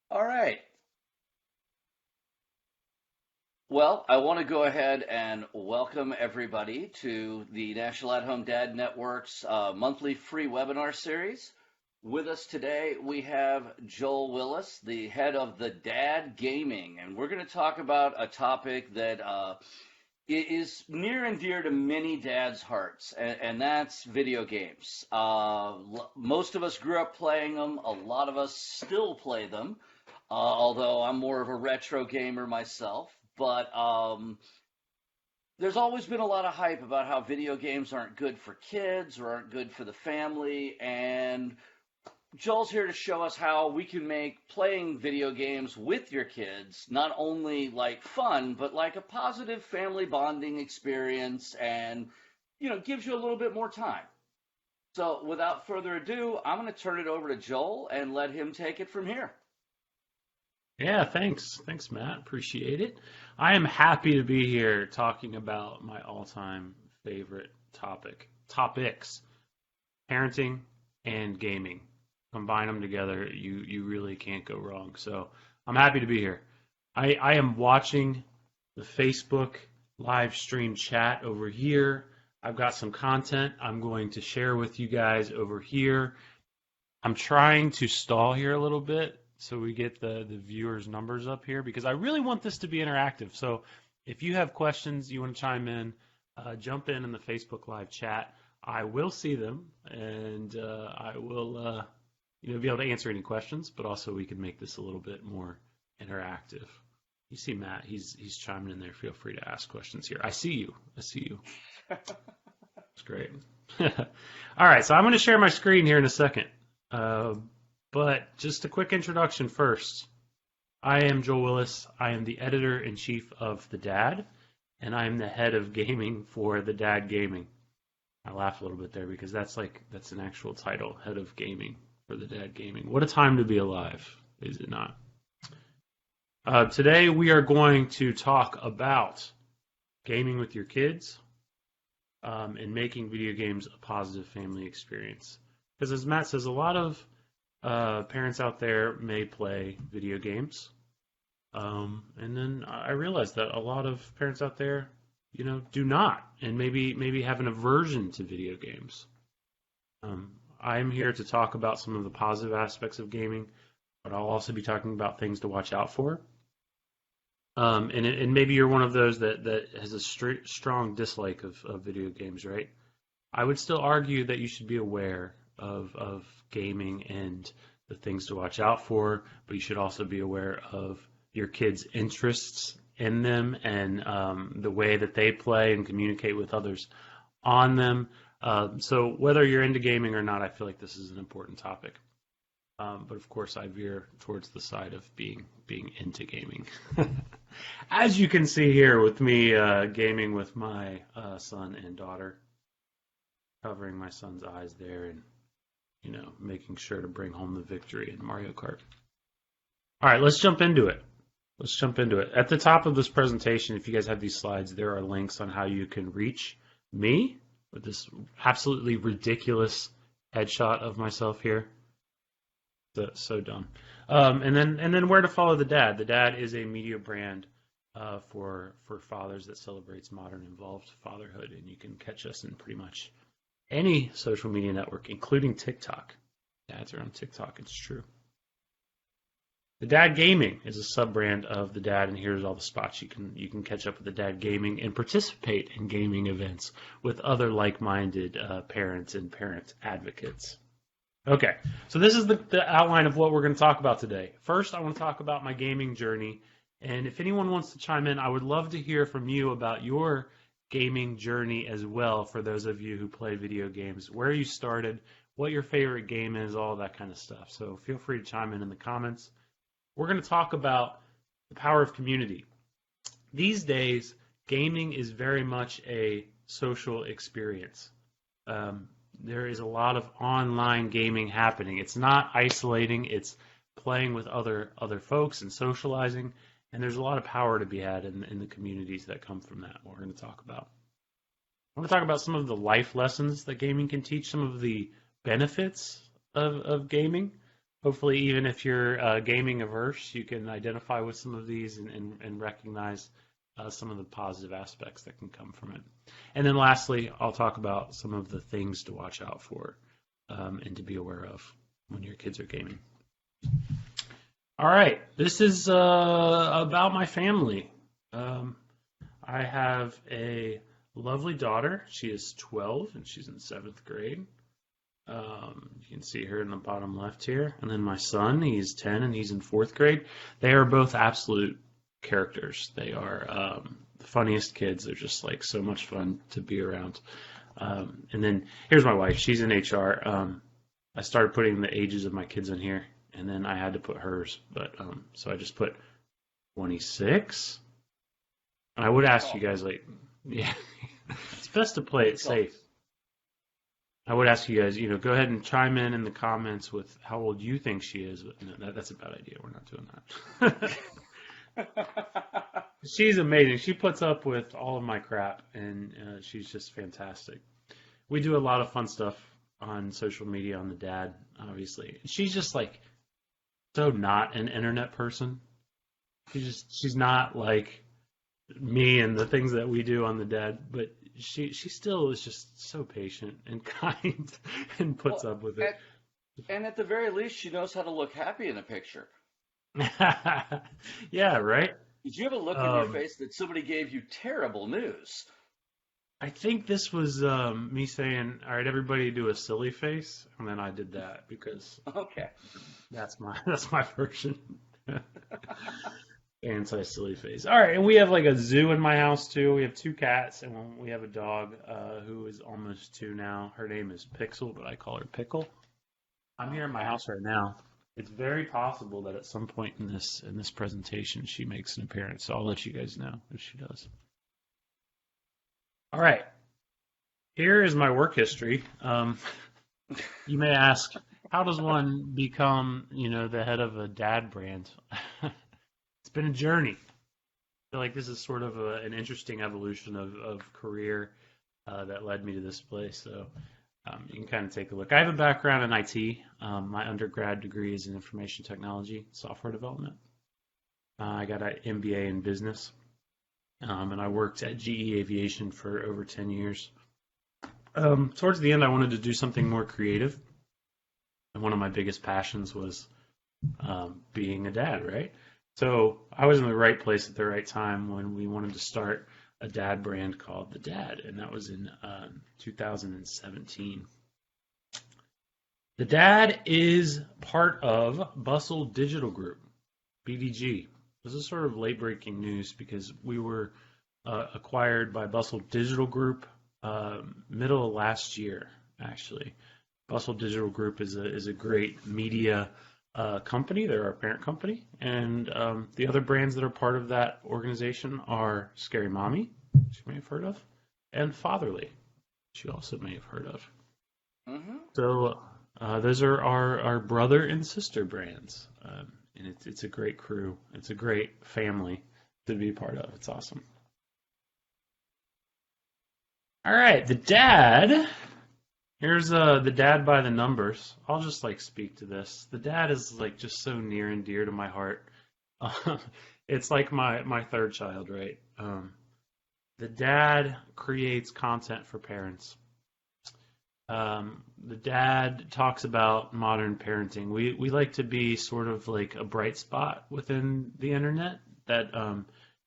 All right. Well, I want to go ahead and welcome everybody to the National At Home Dad Network's monthly free webinar series. With us today, we have Joel Willis, the head of the Dad Gaming, and we're going to talk about a topic that is near and dear to many dads' hearts, and that's video games. Most of us grew up playing them. A lot of us still play them, although I'm more of a retro gamer myself. But there's always been a lot of hype about how video games aren't good for kids or aren't good for the family, and Joel's here to show us how we can make playing video games with your kids not only like fun, but like a positive family bonding experience and, gives you a little bit more time. So without further ado, I'm going to turn it over to Joel and let him take it from here. Yeah, thanks. Thanks, Matt. Appreciate it. I am happy to be here talking about my all-time favorite topics, parenting and gaming. Combine them together, you really can't go wrong. So I'm happy to be here. I am watching the Facebook live stream chat over here. I've got some content I'm going to share with you guys over here. I'm trying to stall here a little bit so we get the viewers' numbers up here because I really want this to be interactive. So if you have questions, you want to chime in, jump in the Facebook live chat. I will see them, and I will be able to answer any questions, but also we can make this a little bit more interactive. You see Matt, he's chiming in there. Feel free to ask questions here. I see you. It's great. All right, so I'm going to share my screen here in a second. But just a quick introduction first. I am Joel Willis. I am the editor-in-chief of The Dad, and I am the head of gaming for The Dad Gaming. I laugh a little bit there because that's an actual title, head of gaming for The Dad Gaming. What a time to be alive, is it not? Today we are going to talk about gaming with your kids and making video games a positive family experience. Because as Matt says, a lot of parents out there may play video games. And then I realized that a lot of parents out there, do not, and maybe have an aversion to video games. I'm here to talk about some of the positive aspects of gaming, but I'll also be talking about things to watch out for. And maybe you're one of those that has a strong dislike of video games, right? I would still argue that you should be aware of gaming and the things to watch out for, but you should also be aware of your kids' interests in them and the way that they play and communicate with others on them. So whether you're into gaming or not, I feel like this is an important topic. But of course, I veer towards the side of being into gaming. As you can see here with me gaming with my son and daughter, covering my son's eyes there and making sure to bring home the victory in Mario Kart. All right, let's jump into it. At the top of this presentation, if you guys have these slides, there are links on how you can reach me with this absolutely ridiculous headshot of myself here. So dumb. And then where to follow The Dad. The Dad is a media brand for fathers that celebrates modern involved fatherhood, and you can catch us in pretty much any social media network, including TikTok. Dads are on TikTok, it's true. The Dad Gaming is a sub-brand of The Dad, and here's all the spots you can catch up with The Dad Gaming and participate in gaming events with other like-minded parents and parent advocates. Okay, so this is the outline of what we're going to talk about today. First, I want to talk about my gaming journey, and if anyone wants to chime in, I would love to hear from you about your gaming journey as well, for those of you who play video games, where you started, what your favorite game is, all that kind of stuff. So feel free to chime in the comments. We're going to talk about the power of community. These days, gaming is very much a social experience. There is a lot of online gaming happening. It's not isolating. It's playing with other folks and socializing. And there's a lot of power to be had in the communities that come from that. We're going to talk about. I want to talk about some of the life lessons that gaming can teach, some of the benefits of gaming, hopefully, even if you're gaming averse, you can identify with some of these and recognize some of the positive aspects that can come from it. And then lastly, I'll talk about some of the things to watch out for and to be aware of when your kids are gaming. All right, this is about my family. I have a lovely daughter. She is 12 and she's in 7th grade. You can see her in the bottom left here. And then my son, he's 10 and he's in 4th grade. They are both absolute characters. They are the funniest kids. They're just like so much fun to be around. And then here's my wife. She's in HR. I started putting the ages of my kids in here, and then I had to put hers. But so I just put 26. And I would ask you guys, like, yeah, it's best to play it safe. I would ask you guys, go ahead and chime in the comments with how old you think she is. But no, that's a bad idea. We're not doing that. She's amazing. She puts up with all of my crap, and she's just fantastic. We do a lot of fun stuff on social media on the dad, obviously. She's just like so not an internet person. She's not like me and the things that we do on the dad, but she still is just so patient and kind and puts up with it. And at the very least, she knows how to look happy in a picture. Yeah, right? Did you have a look in your face that somebody gave you terrible news? I think this was me saying, all right, everybody do a silly face, and then I did that because okay, that's my version. Anti-silly face. All right, and we have like a zoo in my house too. We have 2 cats, and we have a dog who is almost 2 now. Her name is Pixel, but I call her Pickle. I'm here in my house right now. It's very possible that at some point in this presentation she makes an appearance. So I'll let you guys know if she does. All right, here is my work history. You may ask, how does one become, the head of a dad brand? It's been a journey. I feel like this is sort of an interesting evolution of career that led me to this place. So you can kind of take a look. I have a background in IT. My undergrad degree is in information technology, software development. I got an MBA in business, and I worked at GE Aviation for over 10 years. Towards the end, I wanted to do something more creative. And one of my biggest passions was being a dad, right? So I was in the right place at the right time when we wanted to start a dad brand called The Dad, and that was in 2017. The Dad is part of Bustle Digital Group, BDG. This is sort of late-breaking news because we were acquired by Bustle Digital Group middle of last year, actually. Bustle Digital Group is a great media company. They're our parent company, and the other brands that are part of that organization are Scary Mommy, which you may have heard of, and Fatherly, which you also may have heard of. Mm-hmm. So those are our brother and sister brands, and it's a great crew. It's a great family to be part of. It's awesome. All right, The Dad. Here's the Dad by the numbers. I'll just speak to this. The Dad is just so near and dear to my heart. It's like my third child, right? The Dad creates content for parents. The Dad talks about modern parenting. We like to be sort of like a bright spot within the internet that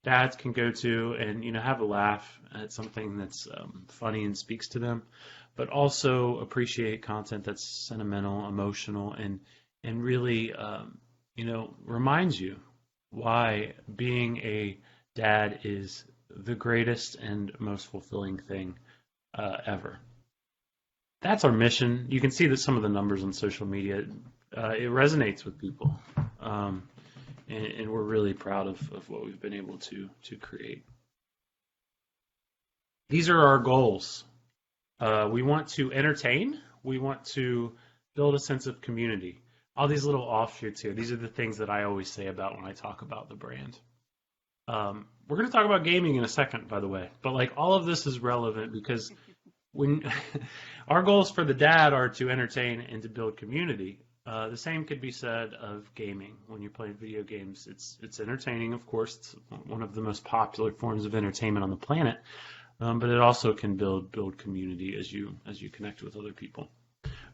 dads can go to and have a laugh at something that's funny and speaks to them, but also appreciate content that's sentimental, emotional, and really reminds you why being a dad is the greatest and most fulfilling thing ever. That's our mission. You can see that some of the numbers on social media, it resonates with people. And we're really proud of what we've been able to create. These are our goals. We want to entertain. We want to build a sense of community. All these little offshoots here, these are the things that I always say about when I talk about the brand. We're going to talk about gaming in a second, by the way. But all of this is relevant because when our goals for The Dad are to entertain and to build community. The same could be said of gaming. When you're playing video games, it's entertaining, of course. It's one of the most popular forms of entertainment on the planet, but it also can build community as you connect with other people.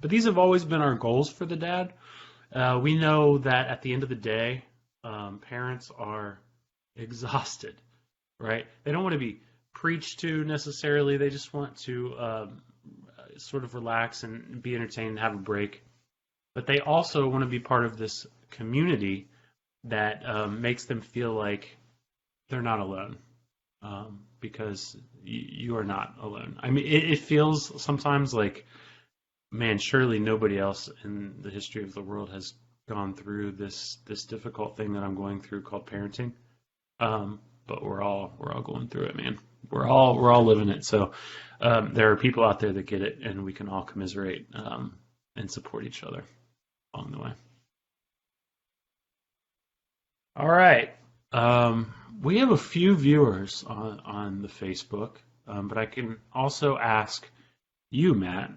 But these have always been our goals for the dad. We know that at the end of the day, parents are exhausted, right? They don't want to be preached to necessarily. They just want to sort of relax and be entertained and have a break. But they also want to be part of this community that makes them feel like they're not alone, because you are not alone. I mean, it feels sometimes like, man, surely nobody else in the history of the world has gone through this difficult thing that I'm going through called parenting. But we're all going through it, man. We're all living it. So there are people out there that get it, and we can all commiserate and support each other along the way. All right. We have a few viewers on the Facebook, but I can also ask you, Matt.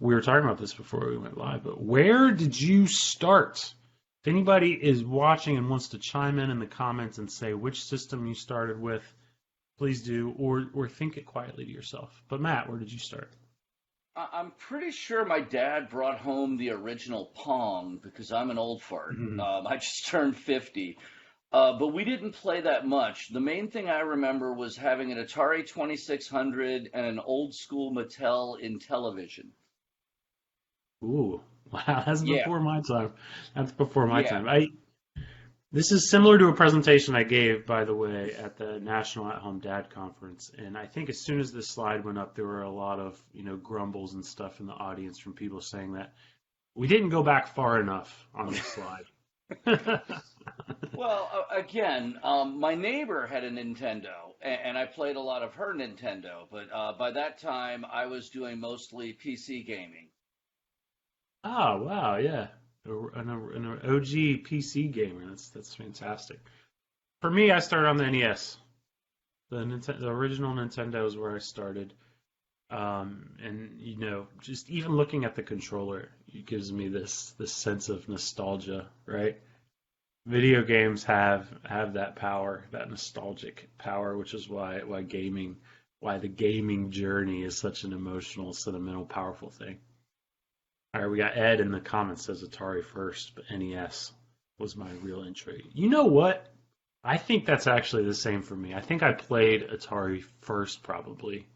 We were talking about this before we went live, but where did you start? If anybody is watching and wants to chime in the comments and say which system you started with, please do, or think it quietly to yourself. But Matt, where did you start? I'm pretty sure my dad brought home the original Pong because I'm an old fart. I just turned 50. But we didn't play that much. The main thing I remember was having an Atari 2600 and an old school Mattel Intellivision. Ooh, wow, that's Yeah, before my time. That's before my yeah. time. This is similar to a presentation I gave, by the way, at the National At Home Dad Conference. And I think as soon as this slide went up, there were a lot of, grumbles and stuff in the audience from people saying that we didn't go back far enough on this slide. Well, again, my neighbor had a Nintendo, and I played a lot of her Nintendo. But by that time, I was doing mostly PC gaming. Oh, wow, yeah. An OG PC gamer. That's fantastic. For me, I started on the NES. The original Nintendo is where I started. And just even looking at the controller, it gives me this sense of nostalgia, right? Video games have that power, that nostalgic power, which is why the gaming journey is such an emotional, sentimental, powerful thing. All right, we got Ed in the comments says Atari first, but NES was my real entry. You know what? I think that's actually the same for me. I think I played Atari first probably,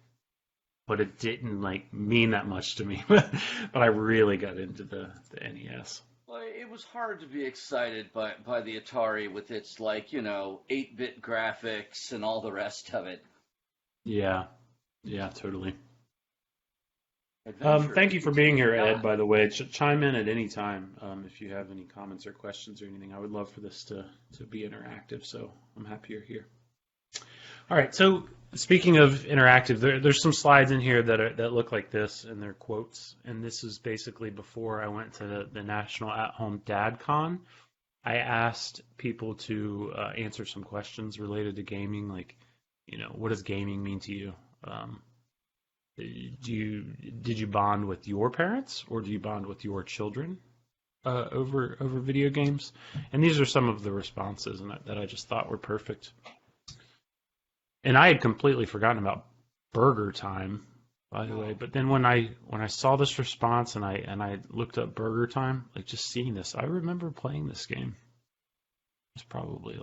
but it didn't mean that much to me. But I really got into the NES. Well, it was hard to be excited by the Atari with its 8-bit graphics and all the rest of it. Yeah, totally. Adventure Thank you for being here, Ed, God. by the way. Chime in at any time if you have any comments or questions or anything. I would love for this to be interactive, so I'm happy you're here. All right, so speaking of interactive, there's some slides in here that look like this, and they're quotes. And this is basically before I went to the National At Home Dad Con. I asked people to answer some questions related to gaming, like, what does gaming mean to you? Did you bond with your parents, or do you bond with your children over video games? And these are some of the responses that I just thought were perfect. And I had completely forgotten about Burger Time, by the way. But then when I saw this response and I looked up Burger Time, just seeing this, I remember playing this game. It's probably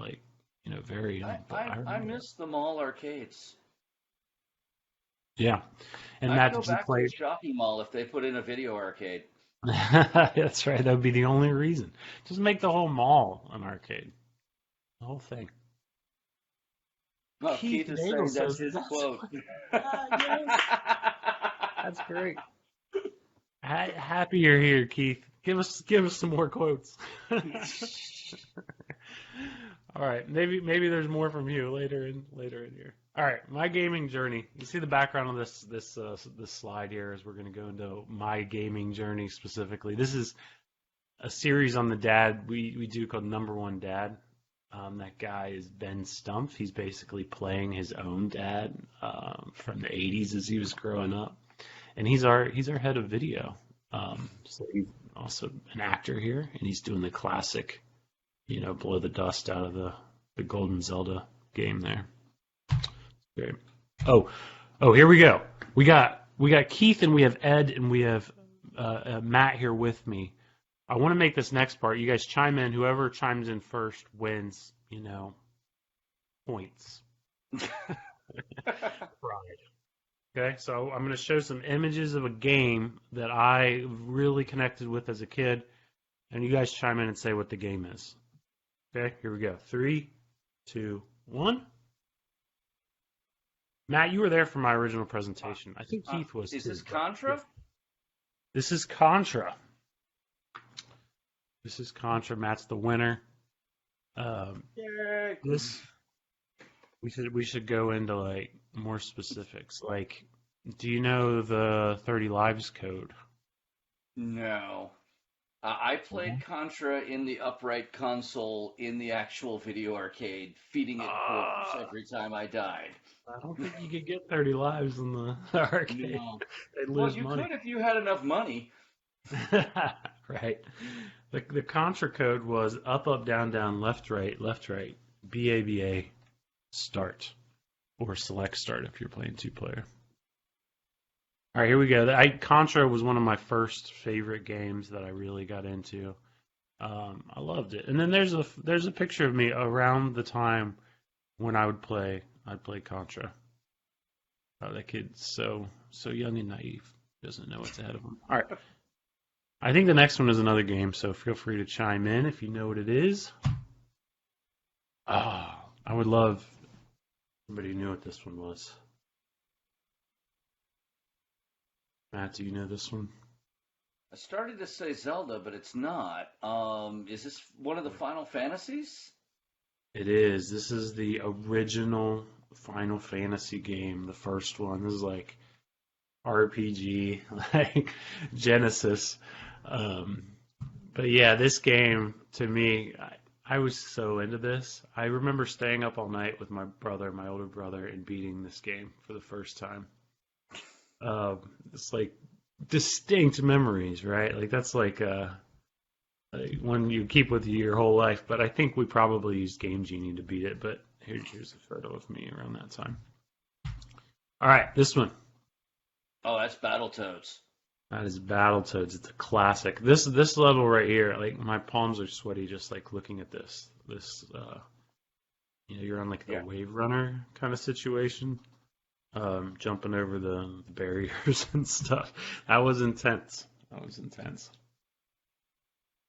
very young, but I I remember. miss the mall arcades. Yeah. And I'd Matt, go did you back to play? the shopping mall if they put in a video arcade. That's right. That would be the only reason. Just make the whole mall an arcade. The whole thing. Well, Keith Keith is Nagel saying that's says his that's quote. what. Yes, that's great. Happy you're here, Keith. Give us some more quotes. All right, maybe there's more from you later in here. All right, my gaming journey. You see the background of this slide here as we're going to go into my gaming journey specifically. This is a series on the dad we do called Number One Dad. That guy is Ben Stumpf. He's basically playing his own dad from the 80s as he was growing up, and he's our head of video. So also an actor here, and he's doing the classic, blow the dust out of the golden Zelda game there. Great. Oh, here we go. We got Keith and we have Ed and we have Matt here with me. I want to make this next part. You guys chime in. Whoever chimes in first wins, points. Pride. Okay, so I'm going to show some images of a game that I really connected with as a kid, and you guys chime in and say what the game is. Okay, here we go. 3, 2, 1. Matt, you were there for my original presentation. I think Keith was too. Is this Contra? This is Contra. This is Contra. Matt's the winner. We should go into like more specifics. Like, do you know the 30 lives code? No. I played Contra in the upright console in the actual video arcade, feeding it quarters every time I died. I don't think you could get 30 lives in the arcade. No. They'd Well, lose you money. could if you had enough money. Right. The Contra code was up, up, down, down, left, right, BABA, start, or select start if you're playing 2-player. All right, here we go. Contra was one of my first favorite games that I really got into. I loved it. And then there's a picture of me around the time when I'd play Contra. Oh, that kid's so young and naive. Doesn't know what's ahead of him. All right. I think the next one is another game, so feel free to chime in if you know what it is. I would love somebody who knew what this one was. Matt, do you know this one? I started to say Zelda, but it's not. Is this one of the Final Fantasies? It is. This is the original Final Fantasy game, the first one. This is like RPG, like Genesis. But yeah, this game, to me, I was so into this. I remember staying up all night with my older brother, and beating this game for the first time. It's like distinct memories, right? Like that's like one you keep with you your whole life. But I think we probably used Game Genie to beat it. But here's a photo of me around that time. All right, this one. Oh, that's Battletoads. That is Battletoads. It's a classic. This level right here, like my palms are sweaty just like looking at this. You're on like the wave runner kind of situation. Jumping over the barriers and stuff. That was intense.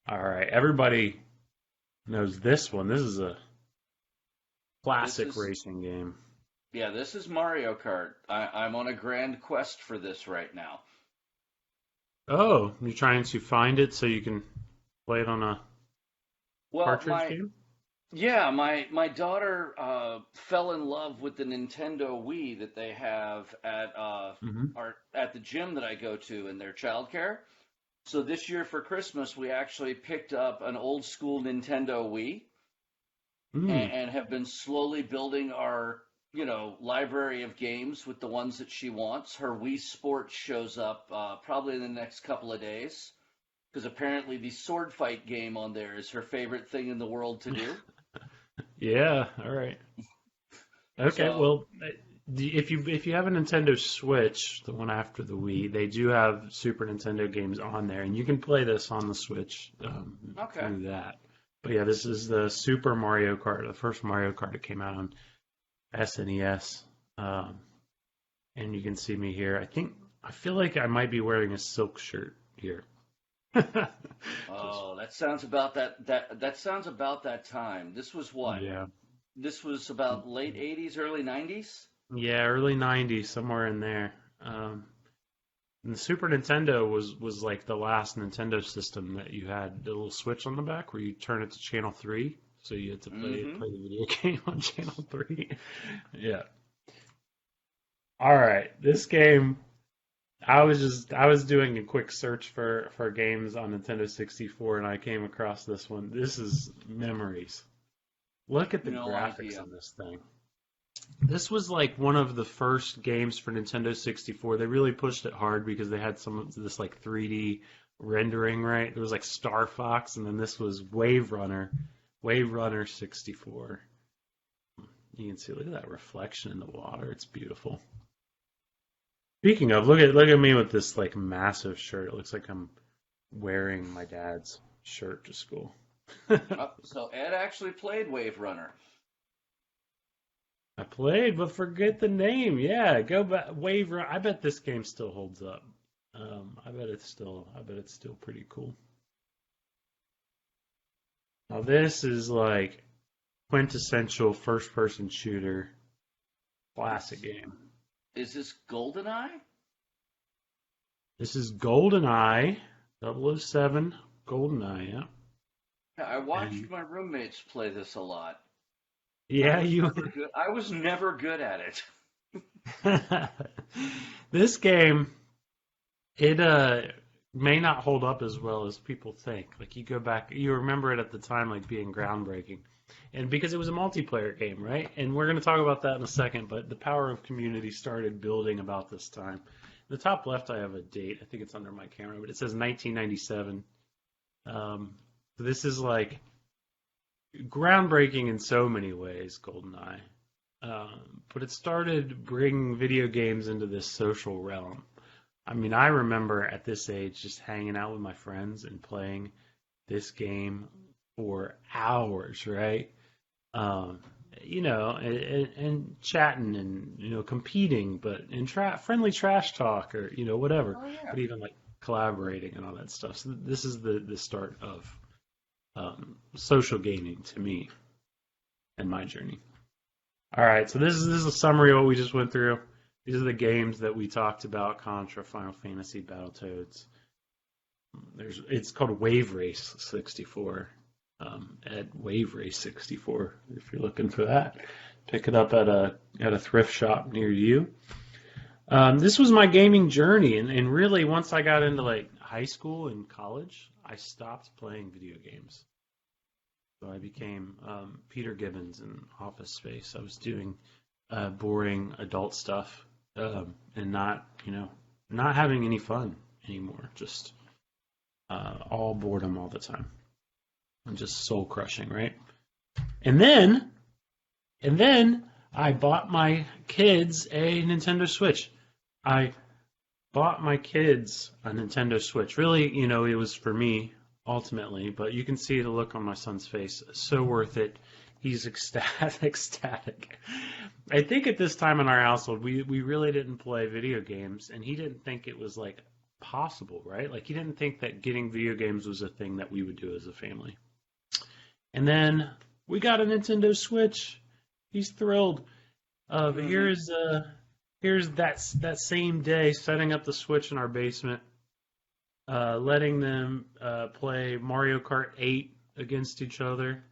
All right, everybody knows this one. This is a classic racing game. Yeah, this is Mario Kart. I'm on a grand quest for this right now. Oh, you're trying to find it so you can play it on a cartridge game? Yeah, my daughter fell in love with the Nintendo Wii that they have at the gym that I go to in their childcare. So this year for Christmas, we actually picked up an old school Nintendo Wii and have been slowly building our library of games with the ones that she wants. Her Wii Sports shows up probably in the next couple of days, because apparently the sword fight game on there is her favorite thing in the world to do. Yeah, all right. Okay, well, if you have a Nintendo Switch, the one after the Wii, they do have Super Nintendo games on there, and you can play this on the Switch through that. But yeah, this is the Super Mario Kart, the first Mario Kart that came out on SNES. And you can see me here. I feel like I might be wearing a silk shirt here. Oh, that sounds about that sounds about that time. This was what? Yeah. This was about late 80s, early 90s? Yeah, early 90s, somewhere in there. And the Super Nintendo was like the last Nintendo system that you had the little switch on the back where you turn it to channel 3. So you had to play the video game on channel 3. Yeah. All right, this game. I was doing a quick search for games on Nintendo 64, and I came across this one. This is memories. Look at the graphics on this thing. This was like one of the first games for Nintendo 64. They really pushed it hard because they had some of this like 3D rendering, right? There was like Star Fox, and then this was Wave Runner 64. You can see, look at that reflection in the water. It's beautiful. Speaking of, look at me with this like massive shirt. It looks like I'm wearing my dad's shirt to school. Oh, so Ed actually played Wave Runner. I played, but forget the name. Yeah, go back. Wave Run. I bet this game still holds up. I bet it's still pretty cool. Now this is like quintessential first-person shooter, classic game. Is this GoldenEye? This is GoldenEye, 007 GoldenEye. Yeah. Yeah, I watched And my roommates play this a lot. yeah, you. I was never good at it. This game, it may not hold up as well as people think. Like you go back, you remember it at the time like being groundbreaking, and because it was a multiplayer game, right? And we're going to talk about that in a second. But the power of community started building about this time. In the top left, I have a date. I think it's under my camera, but it says 1997. This is like groundbreaking in so many ways, GoldenEye. But it started bringing video games into this social realm. I mean, I remember at this age just hanging out with my friends and playing this game for hours, right? Um, and chatting and competing, but in friendly trash talk or whatever, Oh yeah. but even like collaborating and all that stuff. So this is the start of social gaming to me and my journey. All right, so this is a summary of what we just went through. These are the games that we talked about: Contra, Final Fantasy, Battletoads. It's called Wave Race 64. At Wave Race 64, if you're looking for that, pick it up at a thrift shop near you. This was my gaming journey, and really once I got into like high school and college, I stopped playing video games. So I became Peter Gibbons in Office Space. I was doing boring adult stuff and not having any fun anymore. Just all boredom all the time and just soul crushing, right? And then I bought my kids a Nintendo Switch. I bought my kids a Nintendo Switch. Really, it was for me ultimately, but you can see the look on my son's face. So worth it. He's ecstatic. I think at this time in our household, we really didn't play video games, and he didn't think it was like possible, right? Like he didn't think that getting video games was a thing that we would do as a family. And then we got a Nintendo Switch. He's thrilled. But here's that same day setting up the Switch in our basement, letting them play Mario Kart 8 against each other.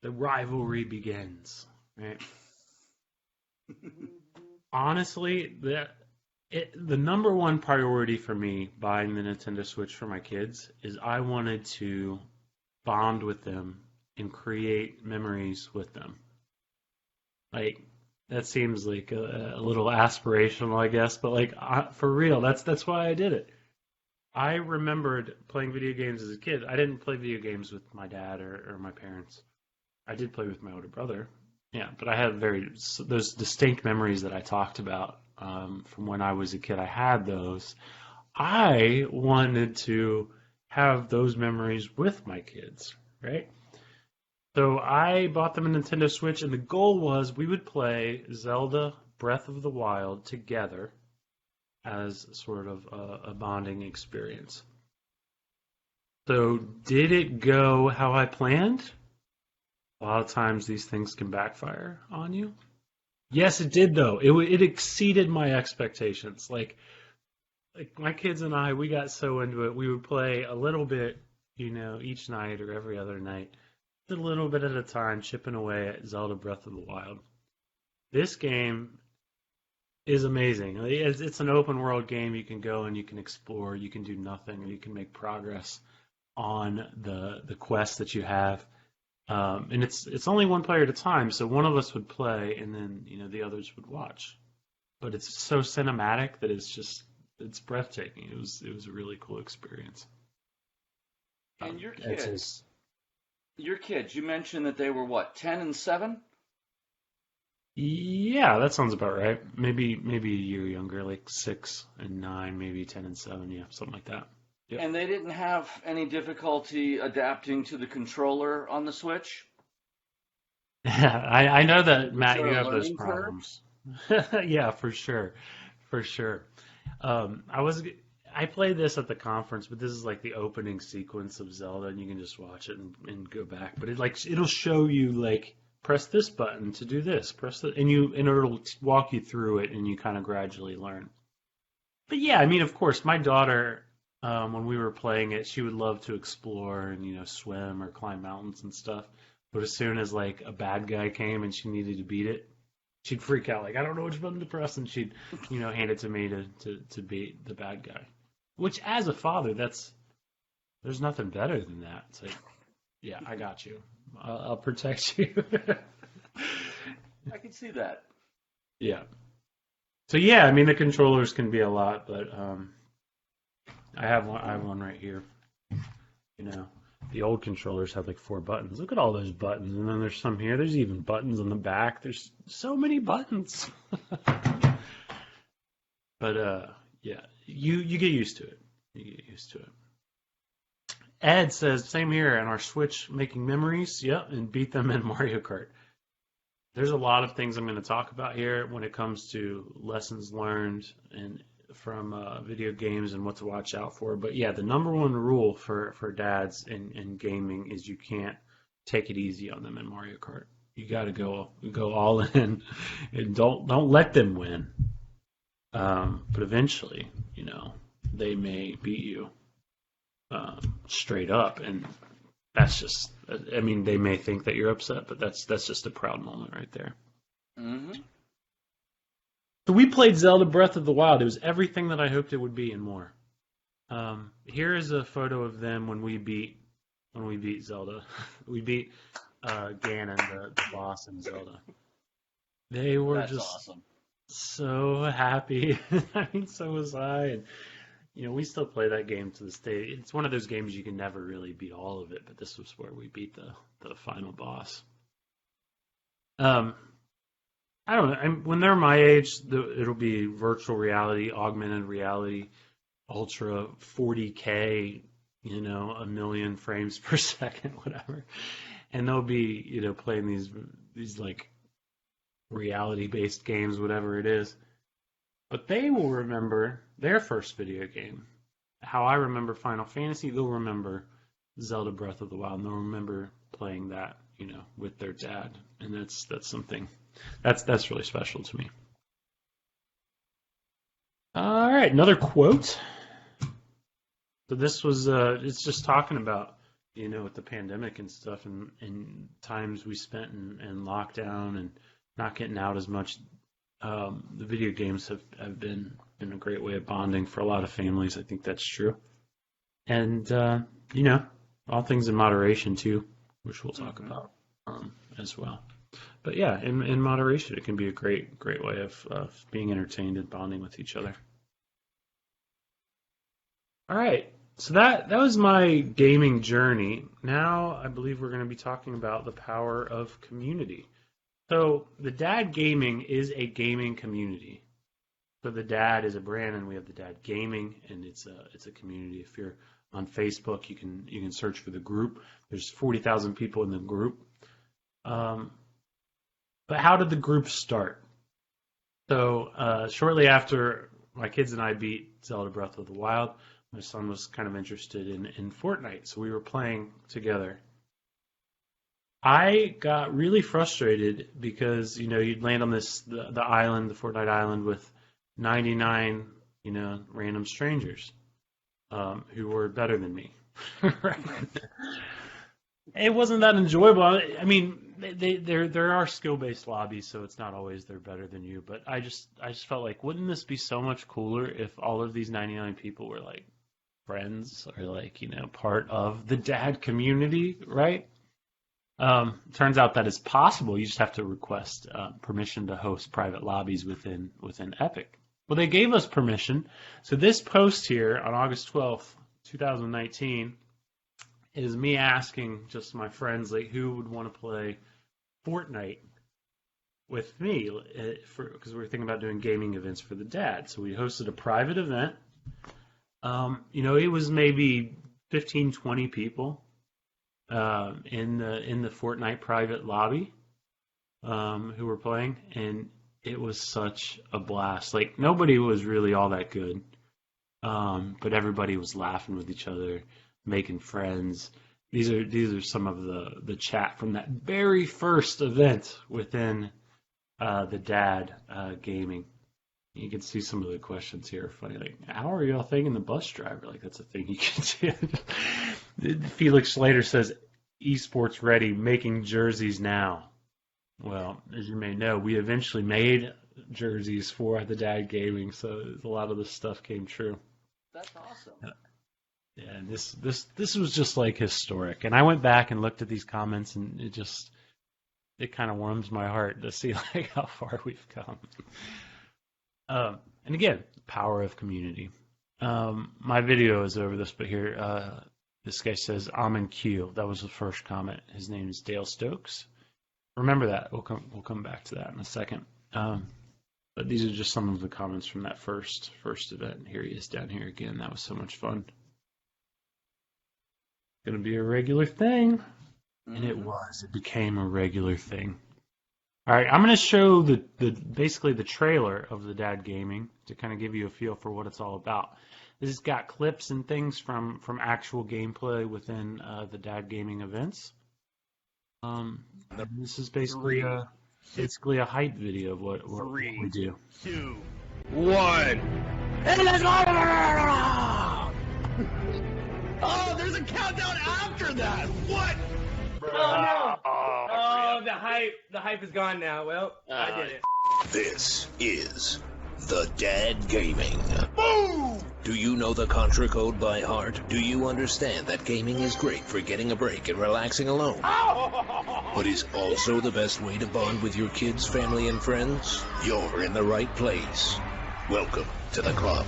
The rivalry begins, right? Honestly, the number one priority for me buying the Nintendo Switch for my kids is I wanted to bond with them and create memories with them. Like, that seems like a little aspirational, I guess, but like for real, that's why I did it. I remembered playing video games as a kid. I didn't play video games with my dad or my parents. I did play with my older brother. Yeah, but I have those distinct memories that I talked about from when I was a kid. I had those. I wanted to have those memories with my kids, right? So I bought them a Nintendo Switch, and the goal was we would play Zelda Breath of the Wild together as sort of a bonding experience. So did it go how I planned? A lot of times these things can backfire on you. Yes, it did, though. It exceeded my expectations. Like my kids and I, we got so into it. We would play a little bit, each night or every other night, a little bit at a time, chipping away at Zelda Breath of the Wild. This game is amazing. It's an open world game. You can go and you can explore. You can do nothing, or you can make progress on the quest that you have. And it's only one player at a time, so one of us would play, and then the others would watch. But it's so cinematic that it's breathtaking. It was a really cool experience. And your It's kids, just you mentioned that they were what, 10 and 7? yeah, that sounds about right. Maybe a year younger, like 6 and 9, maybe 10 and 7, yeah, something like that. Yep. And they didn't have any difficulty adapting to the controller on the Switch? I know that Was Matt, there you a have those learning curve? problems. Yeah, for sure, for sure. Um, I was I played this at the conference, but this is like the opening sequence of Zelda, and you can just watch it and go back. But it'll show you like press this button to do this, press the and it'll walk you through it, and you kind of gradually learn. But yeah, I mean, of course, my daughter, when we were playing it, she would love to explore and swim or climb mountains and stuff. But as soon as like a bad guy came and she needed to beat it, she'd freak out like I don't know which button to press, and she'd hand it to me to beat the bad guy. Which, as a father, there's nothing better than that. It's like, yeah, I got you. I'll protect you. I can see that. Yeah. So yeah, I mean the controllers can be a lot, but I have one right here. You know, the old controllers had like 4 buttons. Look at all those buttons, and then there's some here. There's even buttons on the back. There's so many buttons. But yeah, you get used to it. You get used to it. Ed says same here, and our Switch making memories. Yep, and beat them in Mario Kart. There's a lot of things I'm going to talk about here when it comes to lessons learned and from video games and what to watch out for. But yeah, the number one rule for dads in gaming is you can't take it easy on them in Mario Kart. You got to go all in and don't let them win. But eventually, they may beat you straight up, and that's just. I mean, they may think that you're upset, but that's just a proud moment right there. Hmm. So we played Zelda Breath of the Wild. It was everything that I hoped it would be and more. Here is a photo of them when we beat Zelda. We beat Ganon, the boss in Zelda. They were That's just awesome. so happy. I mean, so was I. And we still play that game to this day. It's one of those games you can never really beat all of it, but this was where we beat the final boss. I don't know. When they're my age, it'll be virtual reality, augmented reality, ultra 40K, a million frames per second, whatever. And they'll be, playing these like reality-based games, whatever it is. But they will remember their first video game. How I remember Final Fantasy, they'll remember Zelda Breath of the Wild, and they'll remember playing that, with their dad. And that's something that's really special to me. All right, another quote. So this was it's just talking about with the pandemic and stuff and times we spent in lockdown and not getting out as much. The video games have been a great way of bonding for a lot of families. I think that's true. And all things in moderation too, which we'll talk about as well. But yeah, in moderation, it can be a great way of being entertained and bonding with each other. All right, so that was my gaming journey. Now I believe we're going to be talking about the power of community. So the Dad Gaming is a gaming community. So the Dad is a brand, and we have the Dad Gaming, and it's a community. If you're on Facebook, you can search for the group. There's 40,000 people in the group. But how did the group start? So shortly after my kids and I beat Zelda Breath of the Wild, my son was kind of interested in Fortnite, so we were playing together. I got really frustrated because you'd land on the island, the Fortnite island, with 99 random strangers who were better than me. It wasn't that enjoyable. I mean, there are skill-based lobbies, so it's not always they're better than you. But I just felt like, wouldn't this be so much cooler if all of these 99 people were like friends or like part of the Dad community, right? Turns out that it's possible. You just have to request permission to host private lobbies within Epic. Well, they gave us permission. So this post here on August 12th, 2019, is me asking just my friends, like, who would want to play Fortnite with me, because we were thinking about doing gaming events for the dad. So we hosted a private event. It was maybe 15, 20 people in the Fortnite private lobby who were playing, and it was such a blast. Like, nobody was really all that good, but everybody was laughing with each other, making friends. These are some of the chat from that very first event within the dad gaming. You can see some of the questions here are funny. Like, how are y'all thinking the bus driver? Like, that's a thing you can do. Felix Slater says, esports ready, making jerseys now. Well, as you may know, we eventually made jerseys for the dad gaming, so a lot of this stuff came true. That's awesome. Yeah, and this was just like historic. And I went back and looked at these comments, and it kind of warms my heart to see like how far we've come. And again, power of community. My video is over this, but here, this guy says, I'm in queue. That was the first comment. His name is Dale Stokes. Remember that. We'll come back to that in a second. But these are just some of the comments from that first event. Here he is down here again. That was so much fun. Going to be a regular thing. And it was. It became a regular thing. All right, I'm going to show basically the trailer of the Dad Gaming to kind of give you a feel for what it's all about. This has got clips and things from actual gameplay within the Dad Gaming events. This is basically a hype video of what we do. 3, 2, 1. And let's go! Oh, there's a countdown after that. What? Oh no! Oh, the hype is gone now. Well, I did it. This is the Dad Gaming. Boom! Do you know the Contra code by heart? Do you understand that gaming is great for getting a break and relaxing alone? But is also the best way to bond with your kids, family, and friends? You're in the right place. Welcome to the club.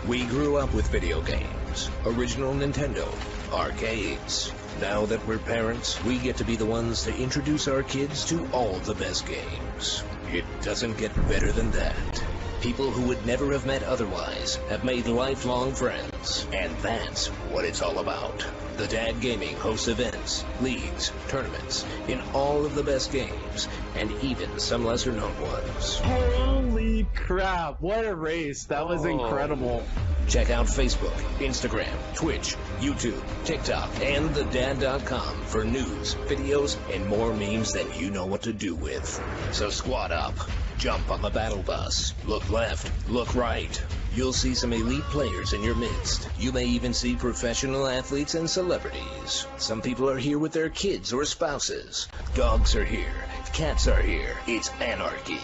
We grew up with video games, original Nintendo, arcades. Now that we're parents, we get to be the ones to introduce our kids to all the best games. It doesn't get better than that. People who would never have met otherwise have made lifelong friends. And that's what it's all about. The Dad Gaming hosts events, leagues, tournaments, in all of the best games, and even some lesser-known ones. Holy crap, what a race. That was incredible. Check out Facebook, Instagram, Twitch, YouTube, TikTok, and thedad.com for news, videos, and more memes than you know what to do with. So squat up, jump on the battle bus, look left, look right. You'll see some elite players in your midst. You may even see professional athletes and celebrities. Some people are here with their kids or spouses. Dogs are here. Cats are here. It's anarchy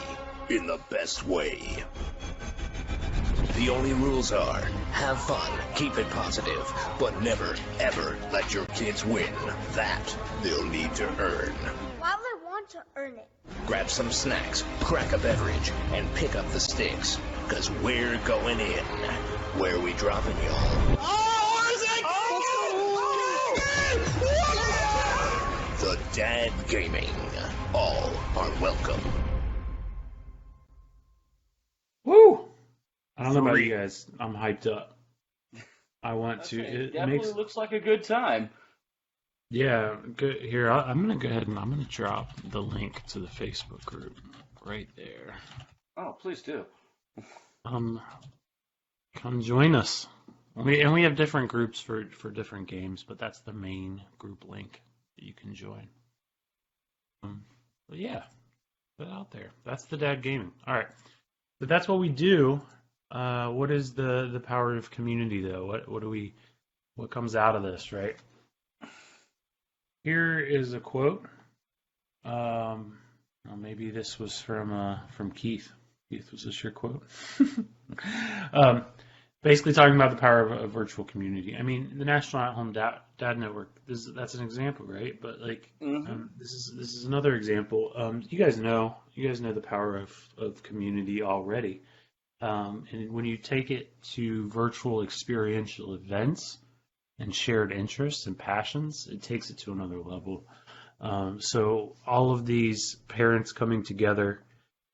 in the best way. The only rules are, have fun, keep it positive, but never, ever let your kids win. That they'll need to earn. Why would I want to earn it? Grab some snacks, crack a beverage, and pick up the sticks, because we're going in. Where are we dropping y'all? Oh, The Dad Gaming. All are welcome. Woo! I don't know about you guys. I'm hyped up. I want to. It definitely looks like a good time. Yeah, good. Here, I'm going to go ahead and I'm going to drop the link to the Facebook group right there. Oh, please do. Come join us. We have different groups for different games, but that's the main group link that you can join. But yeah, put it out there. That's the Dad Gaming. All right, but that's what we do. What is the power of community, though? What comes out of this, right? Here is a quote. Well, maybe this was from Keith. Keith, was this your quote? Basically talking about the power of a virtual community. I mean, the National At-Home Dad Network, that's an example, right? But like, this is another example. You guys know the power of community already. And when you take it to virtual experiential events, and shared interests and passions, it takes it to another level. So all of these parents coming together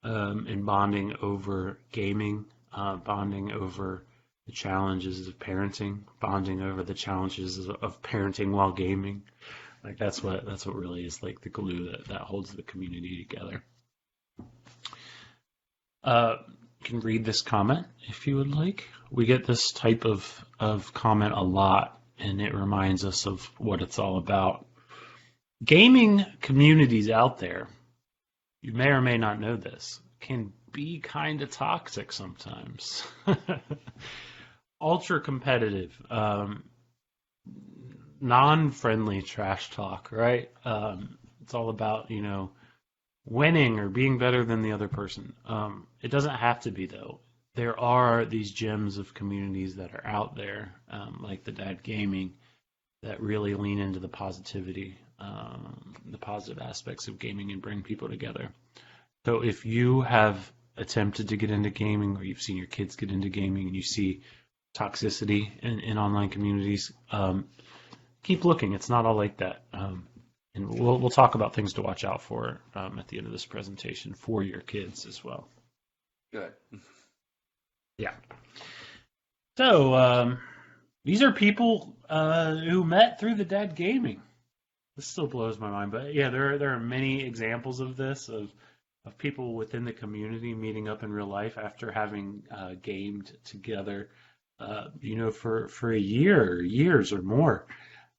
and bonding over gaming, bonding over the challenges of parenting, bonding over the challenges of parenting while gaming. Like that's what really is like the glue that holds the community together. You can read this comment if you would like. We get this type of comment a lot, and it reminds us of what it's all about. Gaming communities out there, you may or may not know this, can be kind of toxic sometimes. Ultra competitive, non-friendly trash talk, right? It's all about, winning or being better than the other person. It doesn't have to be, though. There are these gems of communities that are out there, like the Dad Gaming, that really lean into the positivity, the positive aspects of gaming and bring people together. So if you have attempted to get into gaming, or you've seen your kids get into gaming, and you see toxicity in online communities, keep looking. It's not all like that. And we'll talk about things to watch out for at the end of this presentation for your kids as well. Good. Yeah. So these are people who met through the Dad Gaming. This still blows my mind, but yeah, there are many examples of this of people within the community meeting up in real life after having gamed together, for a year, years or more.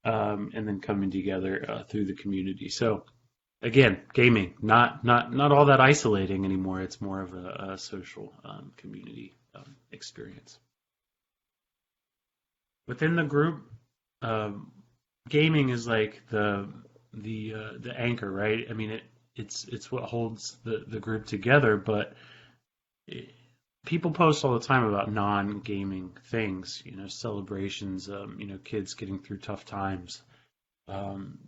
And then coming together through the community. So, again, gaming, not all that isolating anymore. It's more of a social community experience. Within the group, gaming is like the anchor, right? I mean, it's what holds the group together. But people post all the time about non-gaming things, celebrations, kids getting through tough times,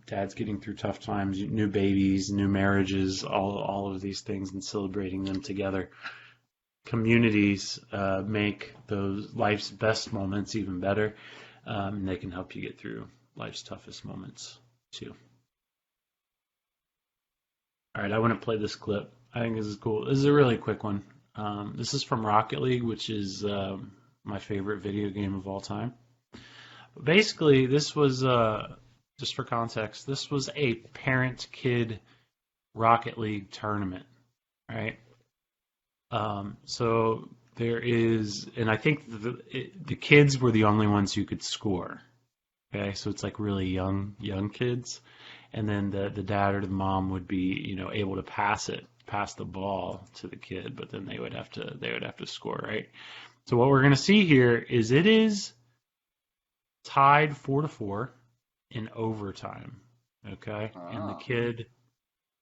dads getting through tough times, new babies, new marriages, all of these things, and celebrating them together. Communities make those life's best moments even better, and they can help you get through life's toughest moments too. All right, I want to play this clip. I think this is cool. This is a really quick one. This is from Rocket League, which is my favorite video game of all time. But basically, this was, just for context, this was a parent-kid Rocket League tournament, right? So there is, and I think the kids were the only ones who could score. Okay, so it's like really young kids, and then the dad or the mom would be, able to pass the ball to the kid, but then they would have to score, right? So what we're going to see here is it is tied 4-4 in overtime, okay? And the kid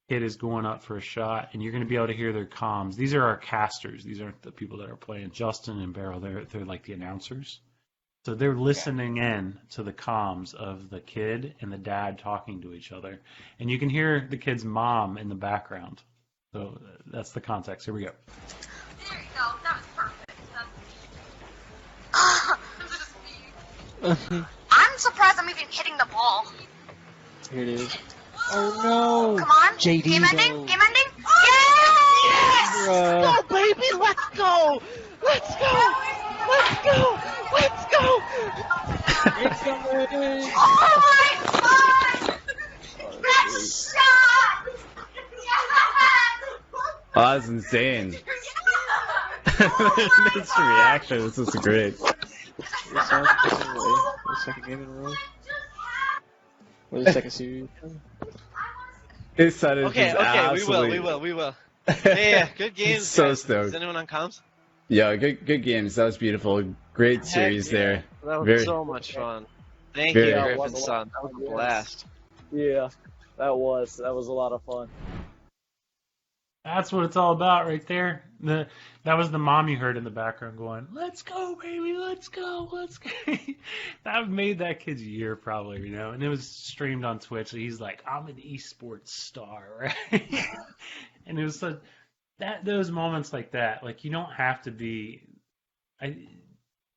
is going up for a shot, and you're going to be able to hear their comms. These are our casters. These aren't the people that are playing. Justin and Beryl, they're like the announcers. So they're listening in to the comms of the kid and the dad talking to each other. And you can hear the kid's mom in the background. So that's the context. Here we go. There you go. That was perfect. I'm surprised I'm even hitting the ball. Here it is. Oh no! Come on. JD, Game ending? though. Game ending? Yes! Go, baby! Let's go! Let's go! Let's go! Let's go! It's coming! Oh my god! That shot! Oh, that's insane. This reaction is just great. Second game in a row. Or the second series. His son is Okay, absolutely... we will. Yeah, good games. So guys. stoked. Is anyone on comms? Yeah, good games. That was beautiful. Great series there. That was Very- so much fun. Thank Very- you, Yeah, Griffin son. That was a blast. Yeah, that was a lot of fun. That's what it's all about right there. That was the mom you heard in the background going, "Let's go, baby, let's go, let's go." That made that kid's year probably, and it was streamed on Twitch. So he's like, "I'm an esports star," right? And it was those moments like that. Like you don't have to be.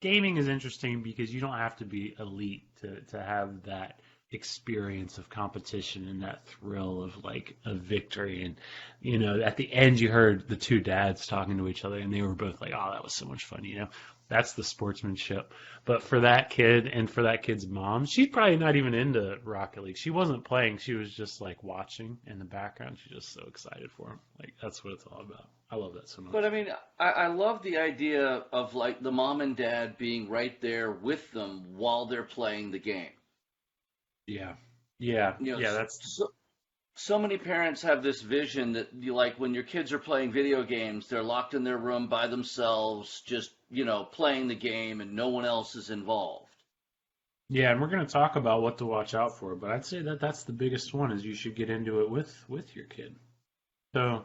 gaming is interesting because you don't have to be elite to have that experience of competition and that thrill of like a victory. And at the end you heard the two dads talking to each other and they were both like, oh, that was so much fun. That's the sportsmanship. But for that kid and for that kid's mom, she's probably not even into Rocket League. She wasn't playing, she was just like watching in the background. She's just so excited for him. Like, that's what it's all about. I love that so much. But I mean, I love the idea of like the mom and dad being right there with them while they're playing the game. Yeah. That's so many parents have this vision that when your kids are playing video games, they're locked in their room by themselves, just playing the game, and no one else is involved. Yeah, and we're going to talk about what to watch out for, but I'd say that's the biggest one is you should get into it with your kid. So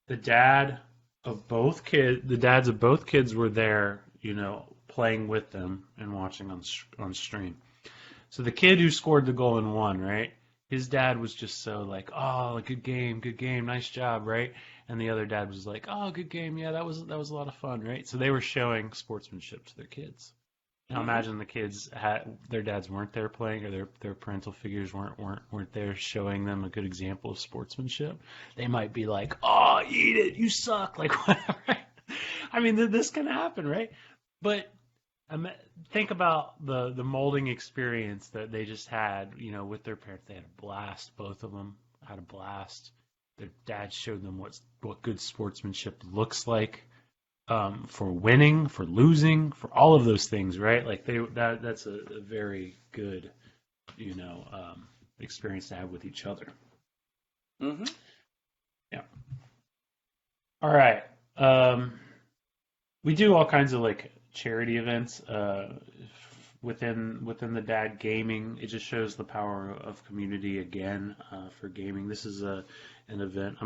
the dads of both kids were there, playing with them and watching on stream. So the kid who scored the goal and won, right? His dad was just so like, oh, good game, nice job, right? And the other dad was like, oh, good game, yeah, that was a lot of fun, right? So they were showing sportsmanship to their kids. Now imagine the kids their dads weren't there playing, or their parental figures weren't there showing them a good example of sportsmanship. They might be like, oh, eat it, you suck, like whatever. Right? I mean, this can happen, right? But think about the molding experience that they just had, with their parents. They had a blast. Both of them had a blast. Their dad showed them what good sportsmanship looks like, for winning, for losing, for all of those things, right? Like that's a very good, experience to have with each other. Mm-hmm. Yeah. All right. We do all kinds of like charity events within the Dad Gaming. It just shows the power of community again for gaming. This is an event.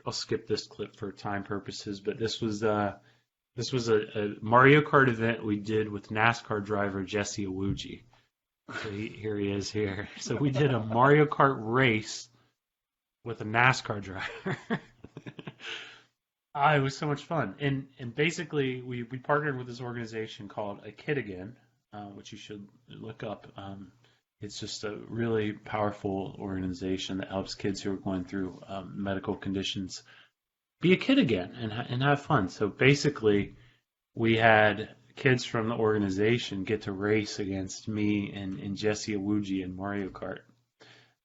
I'll skip this clip for time purposes, but this was a Mario Kart event we did with NASCAR driver Jesse Awuji. So here he is here. So we did a Mario Kart race with a NASCAR driver. It was so much fun. And basically, we partnered with this organization called A Kid Again, which you should look up. It's just a really powerful organization that helps kids who are going through medical conditions be a kid again and have fun. So basically, we had kids from the organization get to race against me and Jesse Awuji in Mario Kart.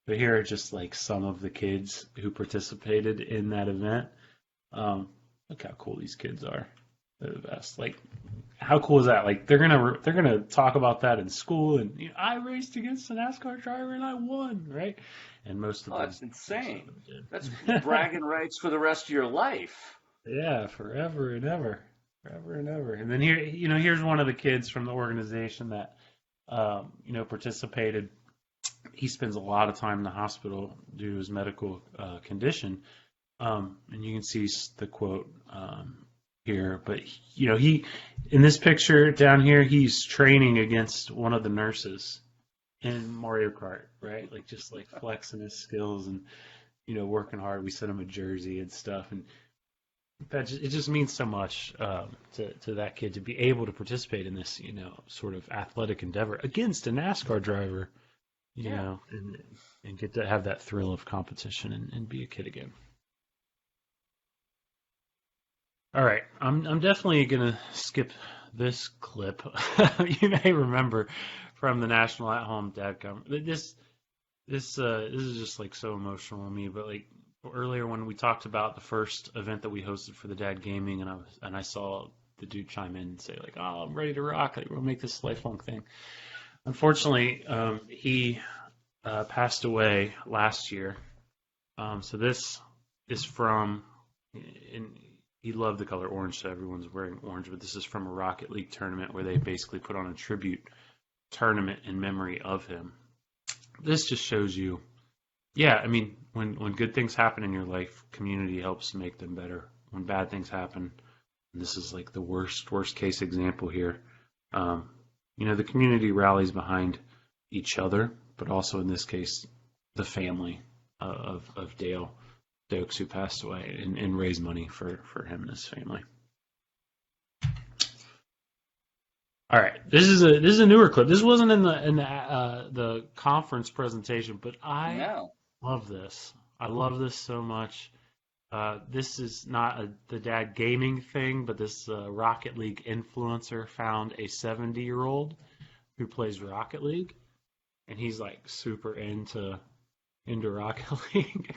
But here are just like some of the kids who participated in that event. Look how cool these kids are. They're the best. Like, how cool is that? Like, they're gonna talk about that in school, and I raced against a NASCAR driver and I won, right? And most of them. That's insane. That's bragging rights for the rest of your life. Yeah, forever and ever, And then here's one of the kids from the organization that participated. He spends a lot of time in the hospital due to his medical condition. And you can see the quote here, but he in this picture down here, he's training against one of the nurses in Mario Kart, right? Like just like flexing his skills and working hard. We sent him a jersey and stuff, and it just means so much to that kid to be able to participate in this sort of athletic endeavor against a NASCAR driver, and get to have that thrill of competition and be a kid again. All right, I'm definitely gonna skip this clip. You may remember from the National At Home Dad Conference. This is just like so emotional to me. But like earlier when we talked about the first event that we hosted for the Dad Gaming, and I saw the dude chime in and say like, "Oh, I'm ready to rock! Like, we'll make this a lifelong thing." Unfortunately, he passed away last year. So this is from. He loved the color orange, so everyone's wearing orange. But this is from a Rocket League tournament where they basically put on a tribute tournament in memory of him. This just shows you, when good things happen in your life, community helps make them better. When bad things happen, and this is like the worst case example here, the community rallies behind each other, but also in this case, the family of Dale Stokes, who passed away, and raise money for him and his family. All right, this is a newer clip. This wasn't in the conference presentation, but I love this. I love this so much. This is not the dad gaming thing, but this Rocket League influencer found a 70-year-old who plays Rocket League, and he's like super into Rocket League.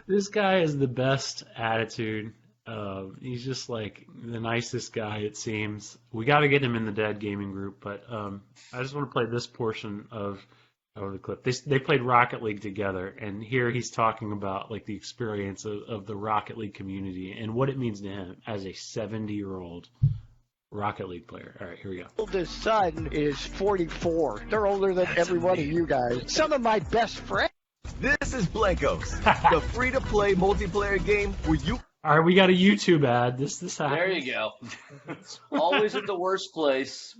This guy has the best attitude. He's just like the nicest guy, it seems. We got to get him in the dad gaming group, but I just want to play this portion of the clip. They played Rocket League together, and here he's talking about like the experience of the Rocket League community and what it means to him as a 70-year-old Rocket League player. All right, here we go. Oldest son is 44. They're older than every one of you guys. Some of my best friends. This is Blankos, the free-to-play multiplayer game where you... All right, we got a YouTube ad. This happens. There you go. Always at the worst place.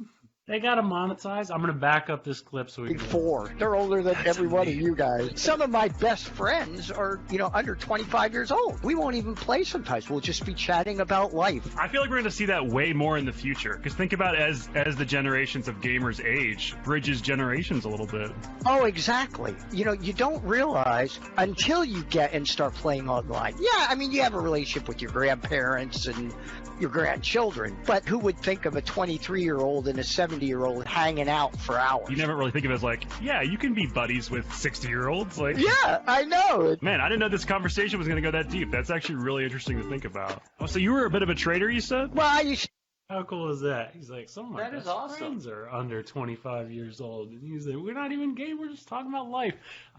They got to monetize. I'm going to back up this clip so we can... 4. They're older than every one of you guys. Some of my best friends are, under 25 years old. We won't even play sometimes. We'll just be chatting about life. I feel like we're going to see that way more in the future. Because think about as the generations of gamers age, bridges generations a little bit. Oh, exactly. You don't realize until you get and start playing online. Yeah, I mean, you have a relationship with your grandparents and your grandchildren, but who would think of a 23-year-old and a 70-year-old hanging out for hours? You never really think of it as like, yeah, you can be buddies with 60-year-olds. Like, yeah, I know. Man, I didn't know this conversation was going to go that deep. That's actually really interesting to think about. Oh, so you were a bit of a traitor, you said? Well, I used. How cool is that? He's like, some of my best friends are under 25 years old. And he's like, we're not even gay, we're just talking about life.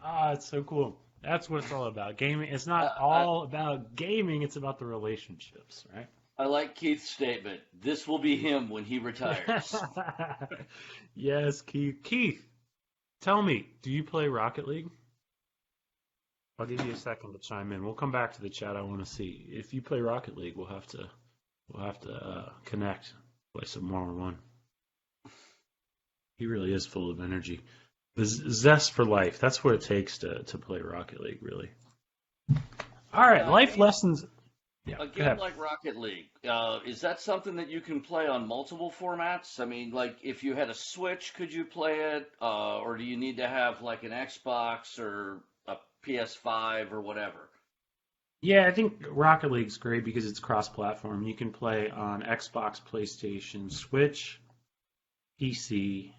It's so cool. That's what it's all about. Gaming. It's not all about gaming, it's about the relationships, right? I like Keith's statement. This will be him when he retires. Yes, Keith. Keith, tell me, do you play Rocket League? I'll give you a second to chime in. We'll come back to the chat. I want to see if you play Rocket League. We'll have to connect, play some one-on-one. He really is full of energy. The zest for life. That's what it takes to play Rocket League, really. All right, life lessons. Yeah, a game like Rocket League, is that something that you can play on multiple formats? I mean, like, if you had a Switch, could you play it? Or do you need to have, like, an Xbox or a PS5 or whatever? Yeah, I think Rocket League's great because it's cross-platform. You can play on Xbox, PlayStation, Switch, PC.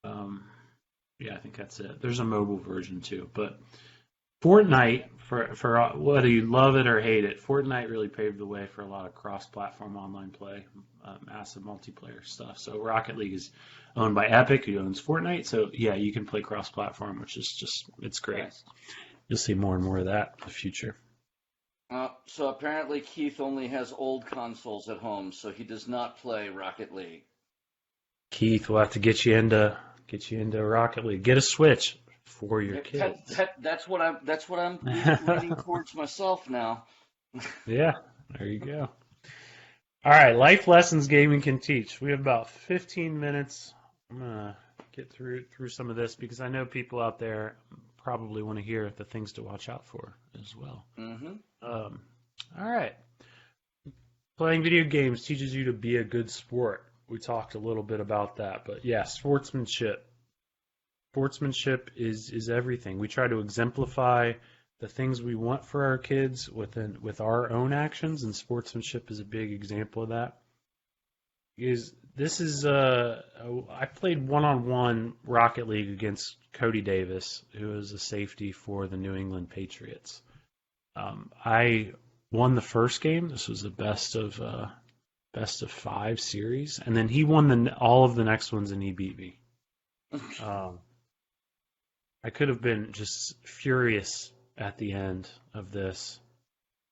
Yeah, I think that's it. There's a mobile version, too. But Fortnite, for whether you love it or hate it, Fortnite really paved the way for a lot of cross-platform online play, massive multiplayer stuff. So Rocket League is owned by Epic, who owns Fortnite. So yeah, you can play cross-platform, which is it's great. Nice. You'll see more and more of that in the future. So apparently Keith only has old consoles at home, so he does not play Rocket League. Keith, we'll have to get you into Rocket League. Get a Switch. For your kids. That's what I'm leaning towards myself now. Yeah, there you go. All right, life lessons gaming can teach. We have about 15 minutes. I'm gonna get through some of this because I know people out there probably want to hear the things to watch out for as well. Mm-hmm. All right, playing video games teaches you to be a good sport. We talked a little bit about that, but yeah, sportsmanship. Sportsmanship is everything. We try to exemplify the things we want for our kids with our own actions, and sportsmanship is a big example of that. I played one-on-one Rocket League against Cody Davis, who is a safety for the New England Patriots. I won the first game. This was the best of 5 series, and then he won all of the next ones, and he beat me. I could have been just furious at the end of this,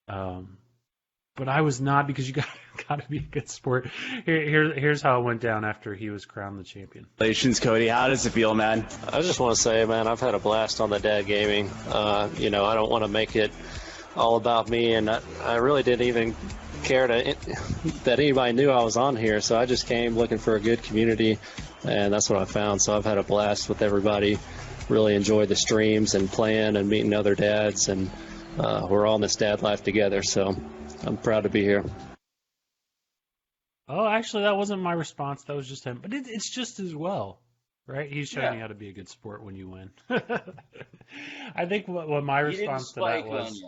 but I was not, because you got to be a good sport. Here's how it went down after he was crowned the champion. Congratulations, Cody. How does it feel, man? I just want to say, man, I've had a blast on the Dad Gaming. I don't want to make it all about me, and I really didn't even care that anybody knew I was on here, so I just came looking for a good community, and that's what I found. So I've had a blast with everybody. Really enjoy the streams and playing and meeting other dads, and we're all in this dad life together, so I'm proud to be here. Oh, actually, that wasn't my response. That was just him. But it's just as well, right? He's showing you how to be a good sport when you win. I think what my response to that was,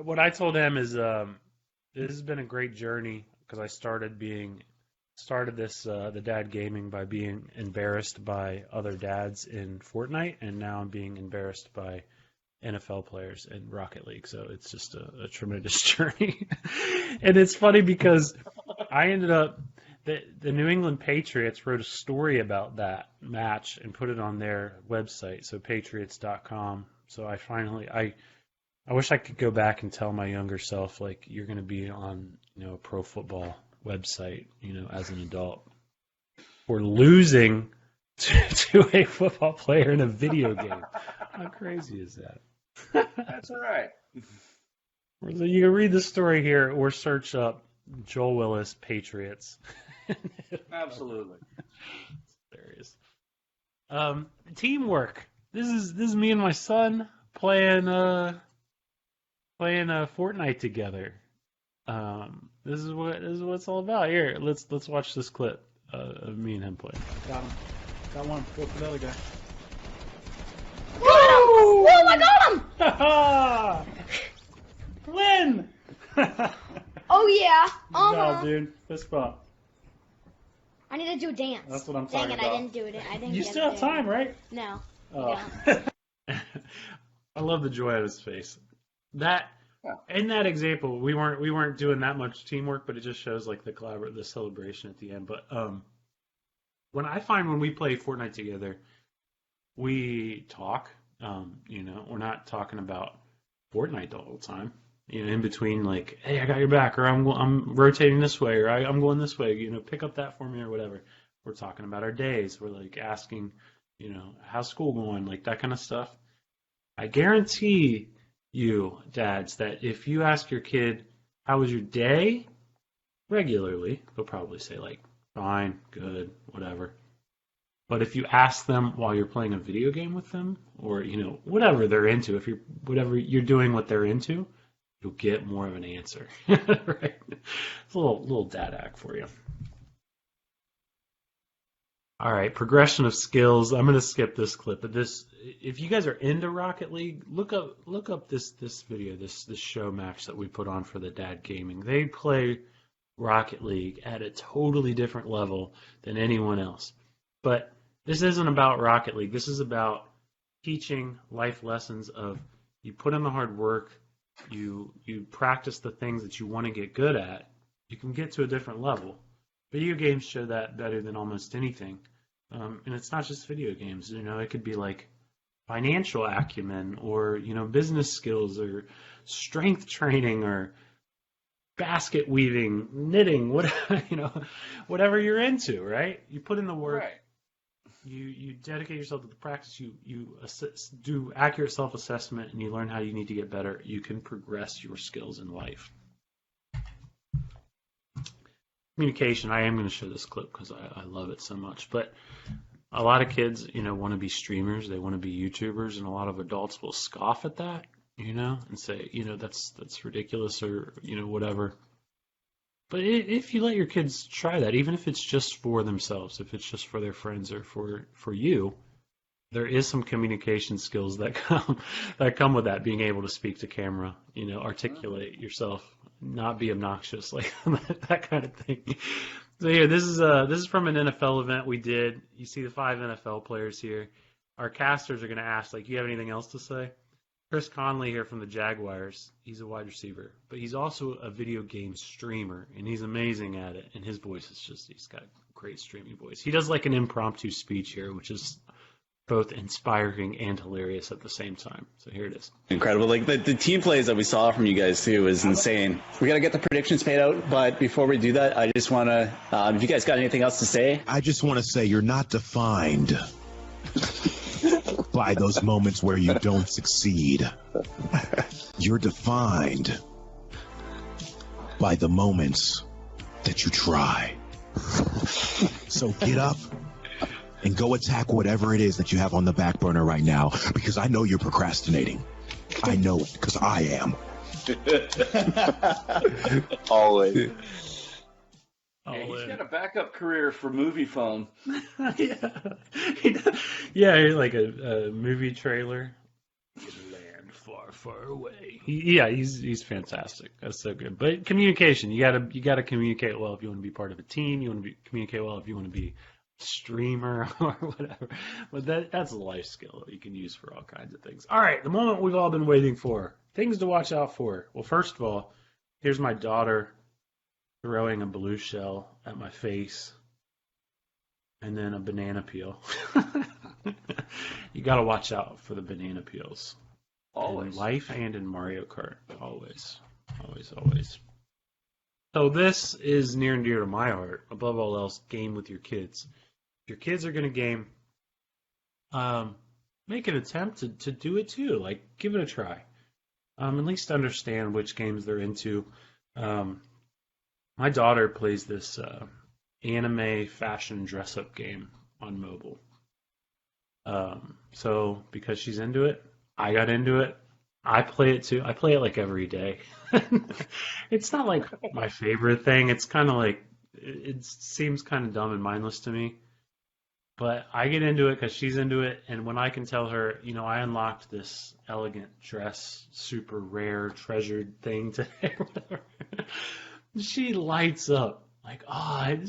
what I told him is, this has been a great journey because I started this the dad gaming by being embarrassed by other dads in Fortnite, and now I'm being embarrassed by NFL players in Rocket League. So it's just a tremendous journey. And it's funny because I ended up, the New England Patriots wrote a story about that match and put it on their website, so patriots.com. So I wish I could go back and tell my younger self, like, you're going to be on, a pro football website, as an adult, for losing to a football player in a video game. How crazy is that? That's all right. So you can read the story here or search up Joel Willis Patriots. Absolutely. Hilarious. Teamwork. This is me and my son playing Fortnite together. This is what it's all about. Here, let's watch this clip of me and him play. Got him. Got one. Go for the other guy. Woo! I got him! Win! Oh yeah. Good job, dude. Fist bump. I need to do a dance. That's what I'm Dang talking it, about. I didn't do it. I didn't. You get still it have time, right? No. Oh. I love the joy of his face. In that example, we weren't doing that much teamwork, but it just shows like the celebration at the end. But when we play Fortnite together, we talk. We're not talking about Fortnite the whole time. In between, like, hey, I got your back, or I'm rotating this way, or I'm going this way. Pick up that for me, or whatever. We're talking about our days. We're like asking, how's school going, like that kind of stuff. I guarantee you, dads, that if you ask your kid, how was your day, regularly, they'll probably say, like, fine, good, whatever. But if you ask them while you're playing a video game with them, or, whatever they're into, whatever you're doing what they're into, you'll get more of an answer. Right? It's a little dad hack for you. All right, progression of skills. I'm going to skip this clip, but if you guys are into Rocket League, look up this video, this show match that we put on for the Dad Gaming. They play Rocket League at a totally different level than anyone else. But this isn't about Rocket League. This is about teaching life lessons of you put in the hard work, you practice the things that you want to get good at, you can get to a different level. Video games show that better than almost anything. And it's not just video games. It could be like financial acumen or, business skills or strength training or basket weaving, knitting, whatever you're into, right? You put in the work. Right. You dedicate yourself to the practice. You do accurate self-assessment, and you learn how you need to get better. You can progress your skills in life. Communication. I am going to show this clip because I love it so much. But a lot of kids, want to be streamers. They want to be YouTubers, and a lot of adults will scoff at that, and say, that's ridiculous or whatever. But if you let your kids try that, even if it's just for themselves, if it's just for their friends or for you, there is some communication skills that come with that. Being able to speak to camera, articulate yourself, not be obnoxious, like that kind of thing. So here, this is from an NFL event we did. You see the 5 NFL players here. Our casters are going to ask, like, you have anything else to say? Chris Conley here from the Jaguars, he's a wide receiver, but he's also a video game streamer, and he's amazing at it, and his voice is he's got a great streaming voice. He does like an impromptu speech here, which is both inspiring and hilarious at the same time. So here it is. Incredible. Like the team plays that we saw from you guys too is insane. We got to get the predictions made out, but before we do that, I just want to, if you guys got anything else to say. I just want to say you're not defined by those moments where you don't succeed. You're defined by the moments that you try. So get up and go attack whatever it is that you have on the back burner right now, because I know you're procrastinating. I know it, because I am. Always. Yeah, all he's in. got a backup career for movie phone. Yeah, like a movie trailer. In a land far, far away. He's fantastic. That's so good. But communication, you gotta communicate well if you want to be part of a team. You want to communicate well if you want to be a streamer or whatever. But that's a life skill that you can use for all kinds of things. All right, the moment we've all been waiting for. Things to watch out for. Well, first of all, here's my daughter throwing a blue shell at my face, and then a banana peel. You got to watch out for the banana peels. Always. In life and in Mario Kart. Always. Always, always. So this is near and dear to my heart. Above all else, game with your kids. If your kids are going to game, make an attempt to do it too. Like, give it a try. At least understand which games they're into. My daughter plays this anime fashion dress-up game on mobile. So because she's into it, I got into it. I play it too. I play it like every day. It's not like my favorite thing. It's kind of like, it seems kind of dumb and mindless to me. But I get into it because she's into it. And when I can tell her, I unlocked this elegant dress, super rare, treasured thing today, whatever, she lights up. Like,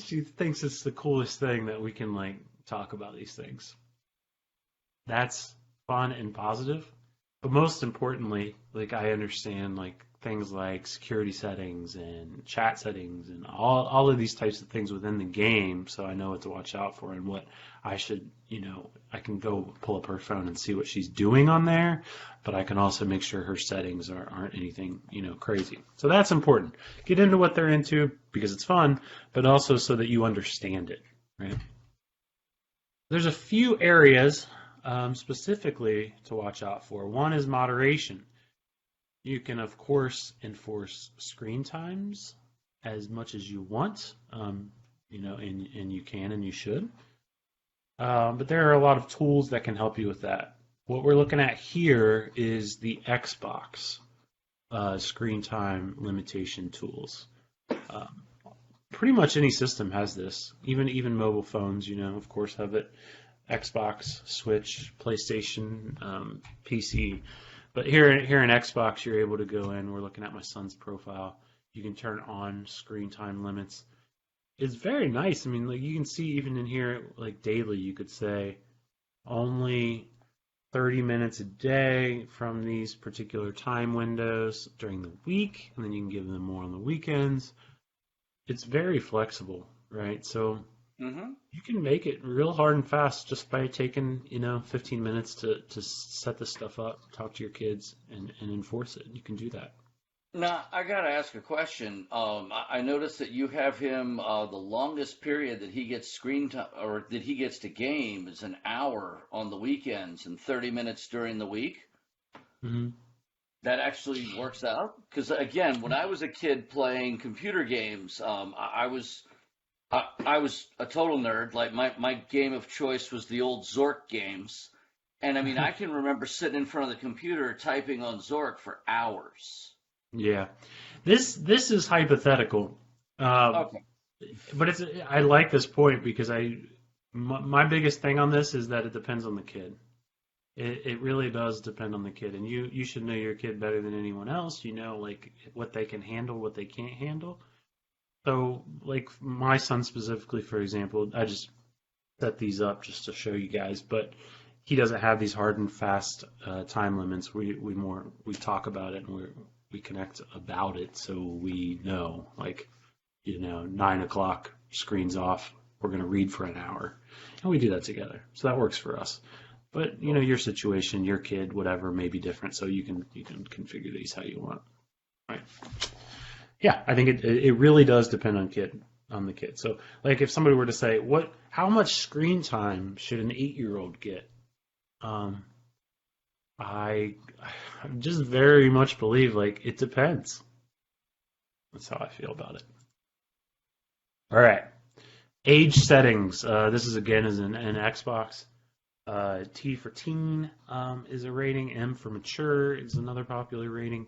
she thinks it's the coolest thing that we can, like, talk about these things. That's fun and positive. But most importantly, like, I understand, like, things like security settings and chat settings and all of these types of things within the game, so I know what to watch out for and what I should, I can go pull up her phone and see what she's doing on there, but I can also make sure her settings aren't anything, crazy. So that's important. Get into what they're into because it's fun, but also so that you understand it, right? There's a few areas specifically to watch out for. One is moderation. You can, of course, enforce screen times as much as you want, and you can and you should. But there are a lot of tools that can help you with that. What we're looking at here is the Xbox screen time limitation tools. Pretty much any system has this. Even mobile phones, of course, have it. Xbox, Switch, PlayStation, PC. But here in Xbox, you're able to go in. We're looking at my son's profile. You can turn on screen time limits. It's very nice. I mean, like, you can see even in here, like, daily, you could say only 30 minutes a day from these particular time windows during the week, and then you can give them more on the weekends. It's very flexible, right? So you can make it real hard and fast just by taking, 15 minutes to set this stuff up, talk to your kids, and enforce it. You can do that. Now, I got to ask a question. I noticed that you have him, the longest period that he gets screen time, or that he gets to game is an hour on the weekends and 30 minutes during the week. Mm-hmm. That actually works out? Because, again, when I was a kid playing computer games, I was a total nerd. Like, my game of choice was the old Zork games. And, I mean, I can remember sitting in front of the computer typing on Zork for hours. Yeah. This is hypothetical. Okay. But I like this point because my biggest thing on this is that it depends on the kid. It really does depend on the kid. And you should know your kid better than anyone else. Like, what they can handle, what they can't handle. So, like, my son specifically, for example, I just set these up just to show you guys, but he doesn't have these hard and fast time limits. We talk about it and we connect about it, so we know, like, 9 o'clock, screen's off, we're going to read for an hour, and we do that together. So that works for us. But your situation, your kid, whatever, may be different, so you can configure these how you want, right? Yeah, I think it really does depend on the kid. So, like, if somebody were to say, how much screen time should an 8-year-old get? I just very much believe, like, it depends. That's how I feel about it. All right, age settings. This is again is an Xbox. T for teen is a rating. M for mature is another popular rating.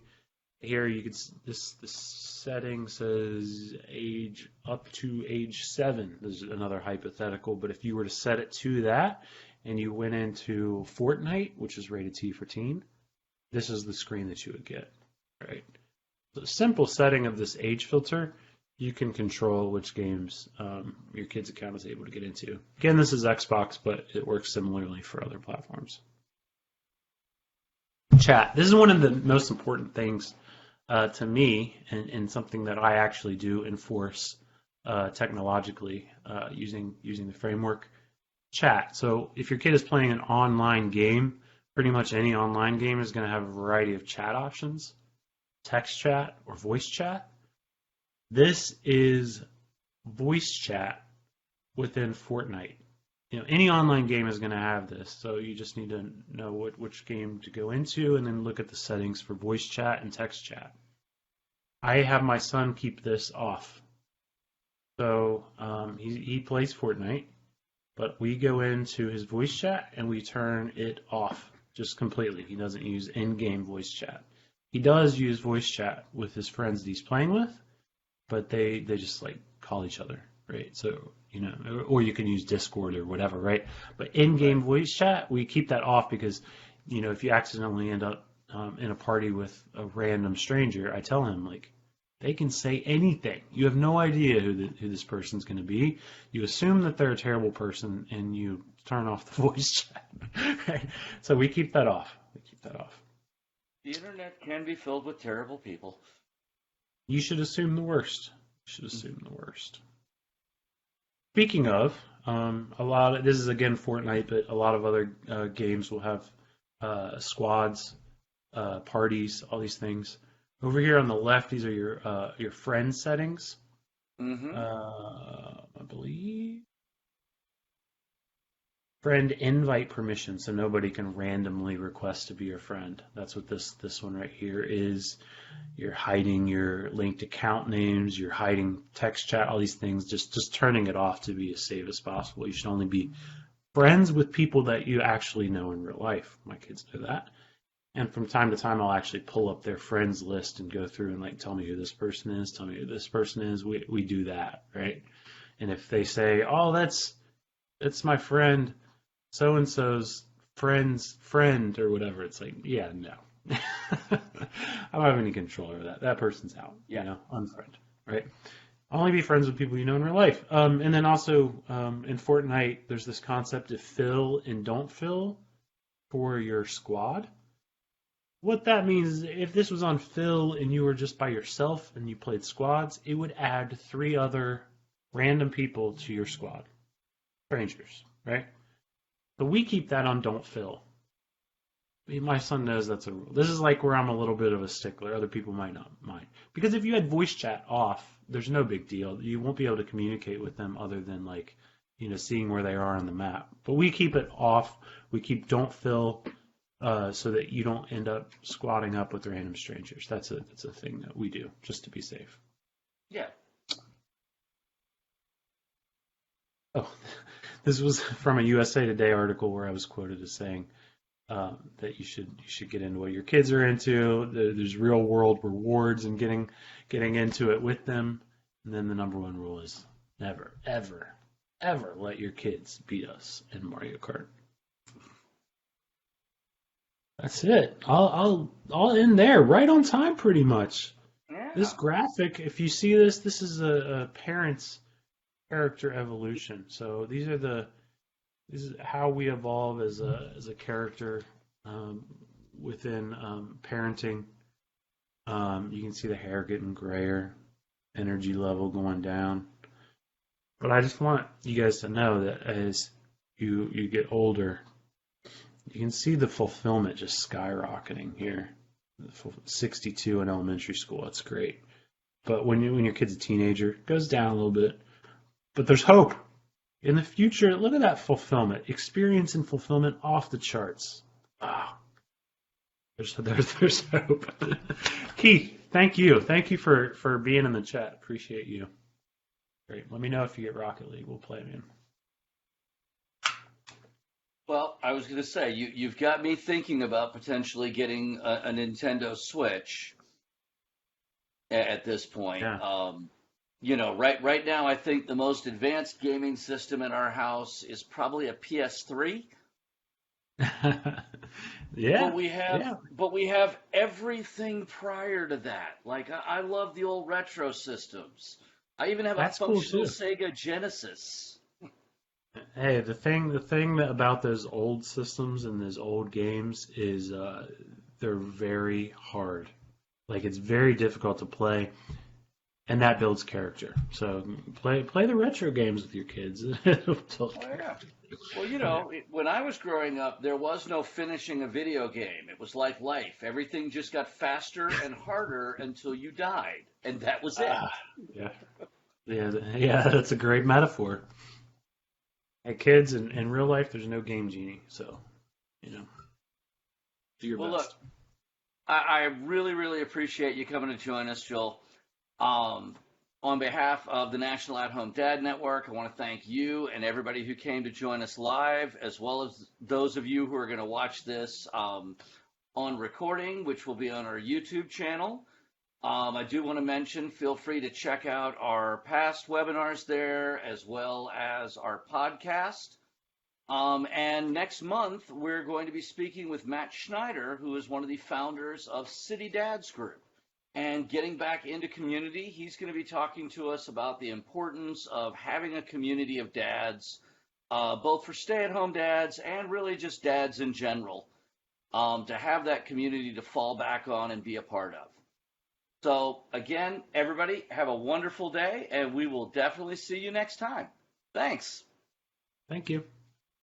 here you could this setting says age up to age 7. There's another hypothetical, but if you were to set it to that and you went into Fortnite, which is rated T for teen, this is the screen that you would get, right? The simple setting of this age filter, you can control which games your kid's account is able to get into. Again, this is Xbox, but it works similarly for other platforms. Chat. This is one of the most important things to me, and something that I actually do enforce technologically using the framework. Chat. So if your kid is playing an online game, pretty much any online game is going to have a variety of chat options, text chat or voice chat. This is voice chat within Fortnite. Any online game is going to have this, so you just need to know which game to go into and then look at the settings for voice chat and text chat. I have my son keep this off. So he plays Fortnite, but we go into his voice chat and we turn it off just completely. He doesn't use in-game voice chat. He does use voice chat with his friends that he's playing with, but they just like call each other, right? So, or you can use Discord or whatever, right? But in-game voice chat, we keep that off because, if you accidentally end up in a party with a random stranger, I tell him, like, they can say anything. You have no idea who this person's going to be. You assume that they're a terrible person, and you turn off the voice chat, right? So we keep that off. The internet can be filled with terrible people. You should assume the worst. Speaking of, this is again Fortnite, but a lot of other games will have squads, parties, all these things. Over here on the left, these are your friend settings. Mm-hmm. I believe friend invite permission, so nobody can randomly request to be your friend. That's what this one right here is. You're hiding your linked account names, you're hiding text chat, all these things, just turning it off to be as safe as possible. You should only be friends with people that you actually know in real life. My kids know that. And from time to time, I'll actually pull up their friends list and go through and like, tell me who this person is, tell me who this person is. We do that, right? And if they say, oh, that's my friend, so-and-so's friend's friend or whatever, it's like, yeah, no. I don't have any control over that. That person's out, unfriend, right? Only be friends with people you know in real life. And then also in Fortnite, there's this concept of fill and don't fill for your squad. What that means is if this was on fill and you were just by yourself and you played squads, it would add 3 other random people to your squad. Strangers, right? But we keep that on don't fill. My son knows that's a rule. This is like where I'm a little bit of a stickler. Other people might not mind. Because if you had voice chat off, there's no big deal. You won't be able to communicate with them other than like, seeing where they are on the map. But we keep it off. We keep don't fill so that you don't end up squatting up with random strangers. That's a thing that we do just to be safe. Yeah. Oh, this was from a USA Today article where I was quoted as saying that you should get into what your kids are into. There's real world rewards in getting into it with them. And then the number one rule is never, ever, ever let your kids beat us in Mario Kart. That's it. I'll end there, right on time, pretty much. Yeah. This graphic, if you see this is a parent's character evolution. So this is how we evolve as a character within parenting. You can see the hair getting grayer, energy level going down. But I just want you guys to know that as you get older, you can see the fulfillment just skyrocketing here. 62 in elementary school, that's great. But when your kid's a teenager, it goes down a little bit. But there's hope. In the future, look at that fulfillment. Experience and fulfillment off the charts. Wow. There's hope. Keith, thank you. Thank you for being in the chat. Appreciate you. Great. Let me know if you get Rocket League. We'll play, man. Well, I was going to say, you've got me thinking about potentially getting a Nintendo Switch. at this point. Yeah. Right now, I think the most advanced gaming system in our house is probably a PS3. Yeah. But we have everything prior to that. Like I love the old retro systems. I even have That's a functional cool, too. Sega Genesis. Hey, the thing about those old systems and those old games is they're very hard. Like it's very difficult to play, and that builds character. So play the retro games with your kids. Oh, yeah. Well, when I was growing up, there was no finishing a video game. It was like life. Everything just got faster and harder until you died, and that was it. Yeah, that's a great metaphor. Hey, kids, in real life, there's no game genie, so do your best. Look, I really, really appreciate you coming to join us, Joel. On behalf of the National At-Home Dad Network, I want to thank you and everybody who came to join us live, as well as those of you who are going to watch this on recording, which will be on our YouTube channel. I do want to mention, feel free to check out our past webinars there, as well as our podcast. And next month, we're going to be speaking with Matt Schneider, who is one of the founders of City Dads Group. And getting back into community, he's going to be talking to us about the importance of having a community of dads, both for stay-at-home dads and really just dads in general, to have that community to fall back on and be a part of. So, again, everybody, have a wonderful day, and we will definitely see you next time. Thanks. Thank you.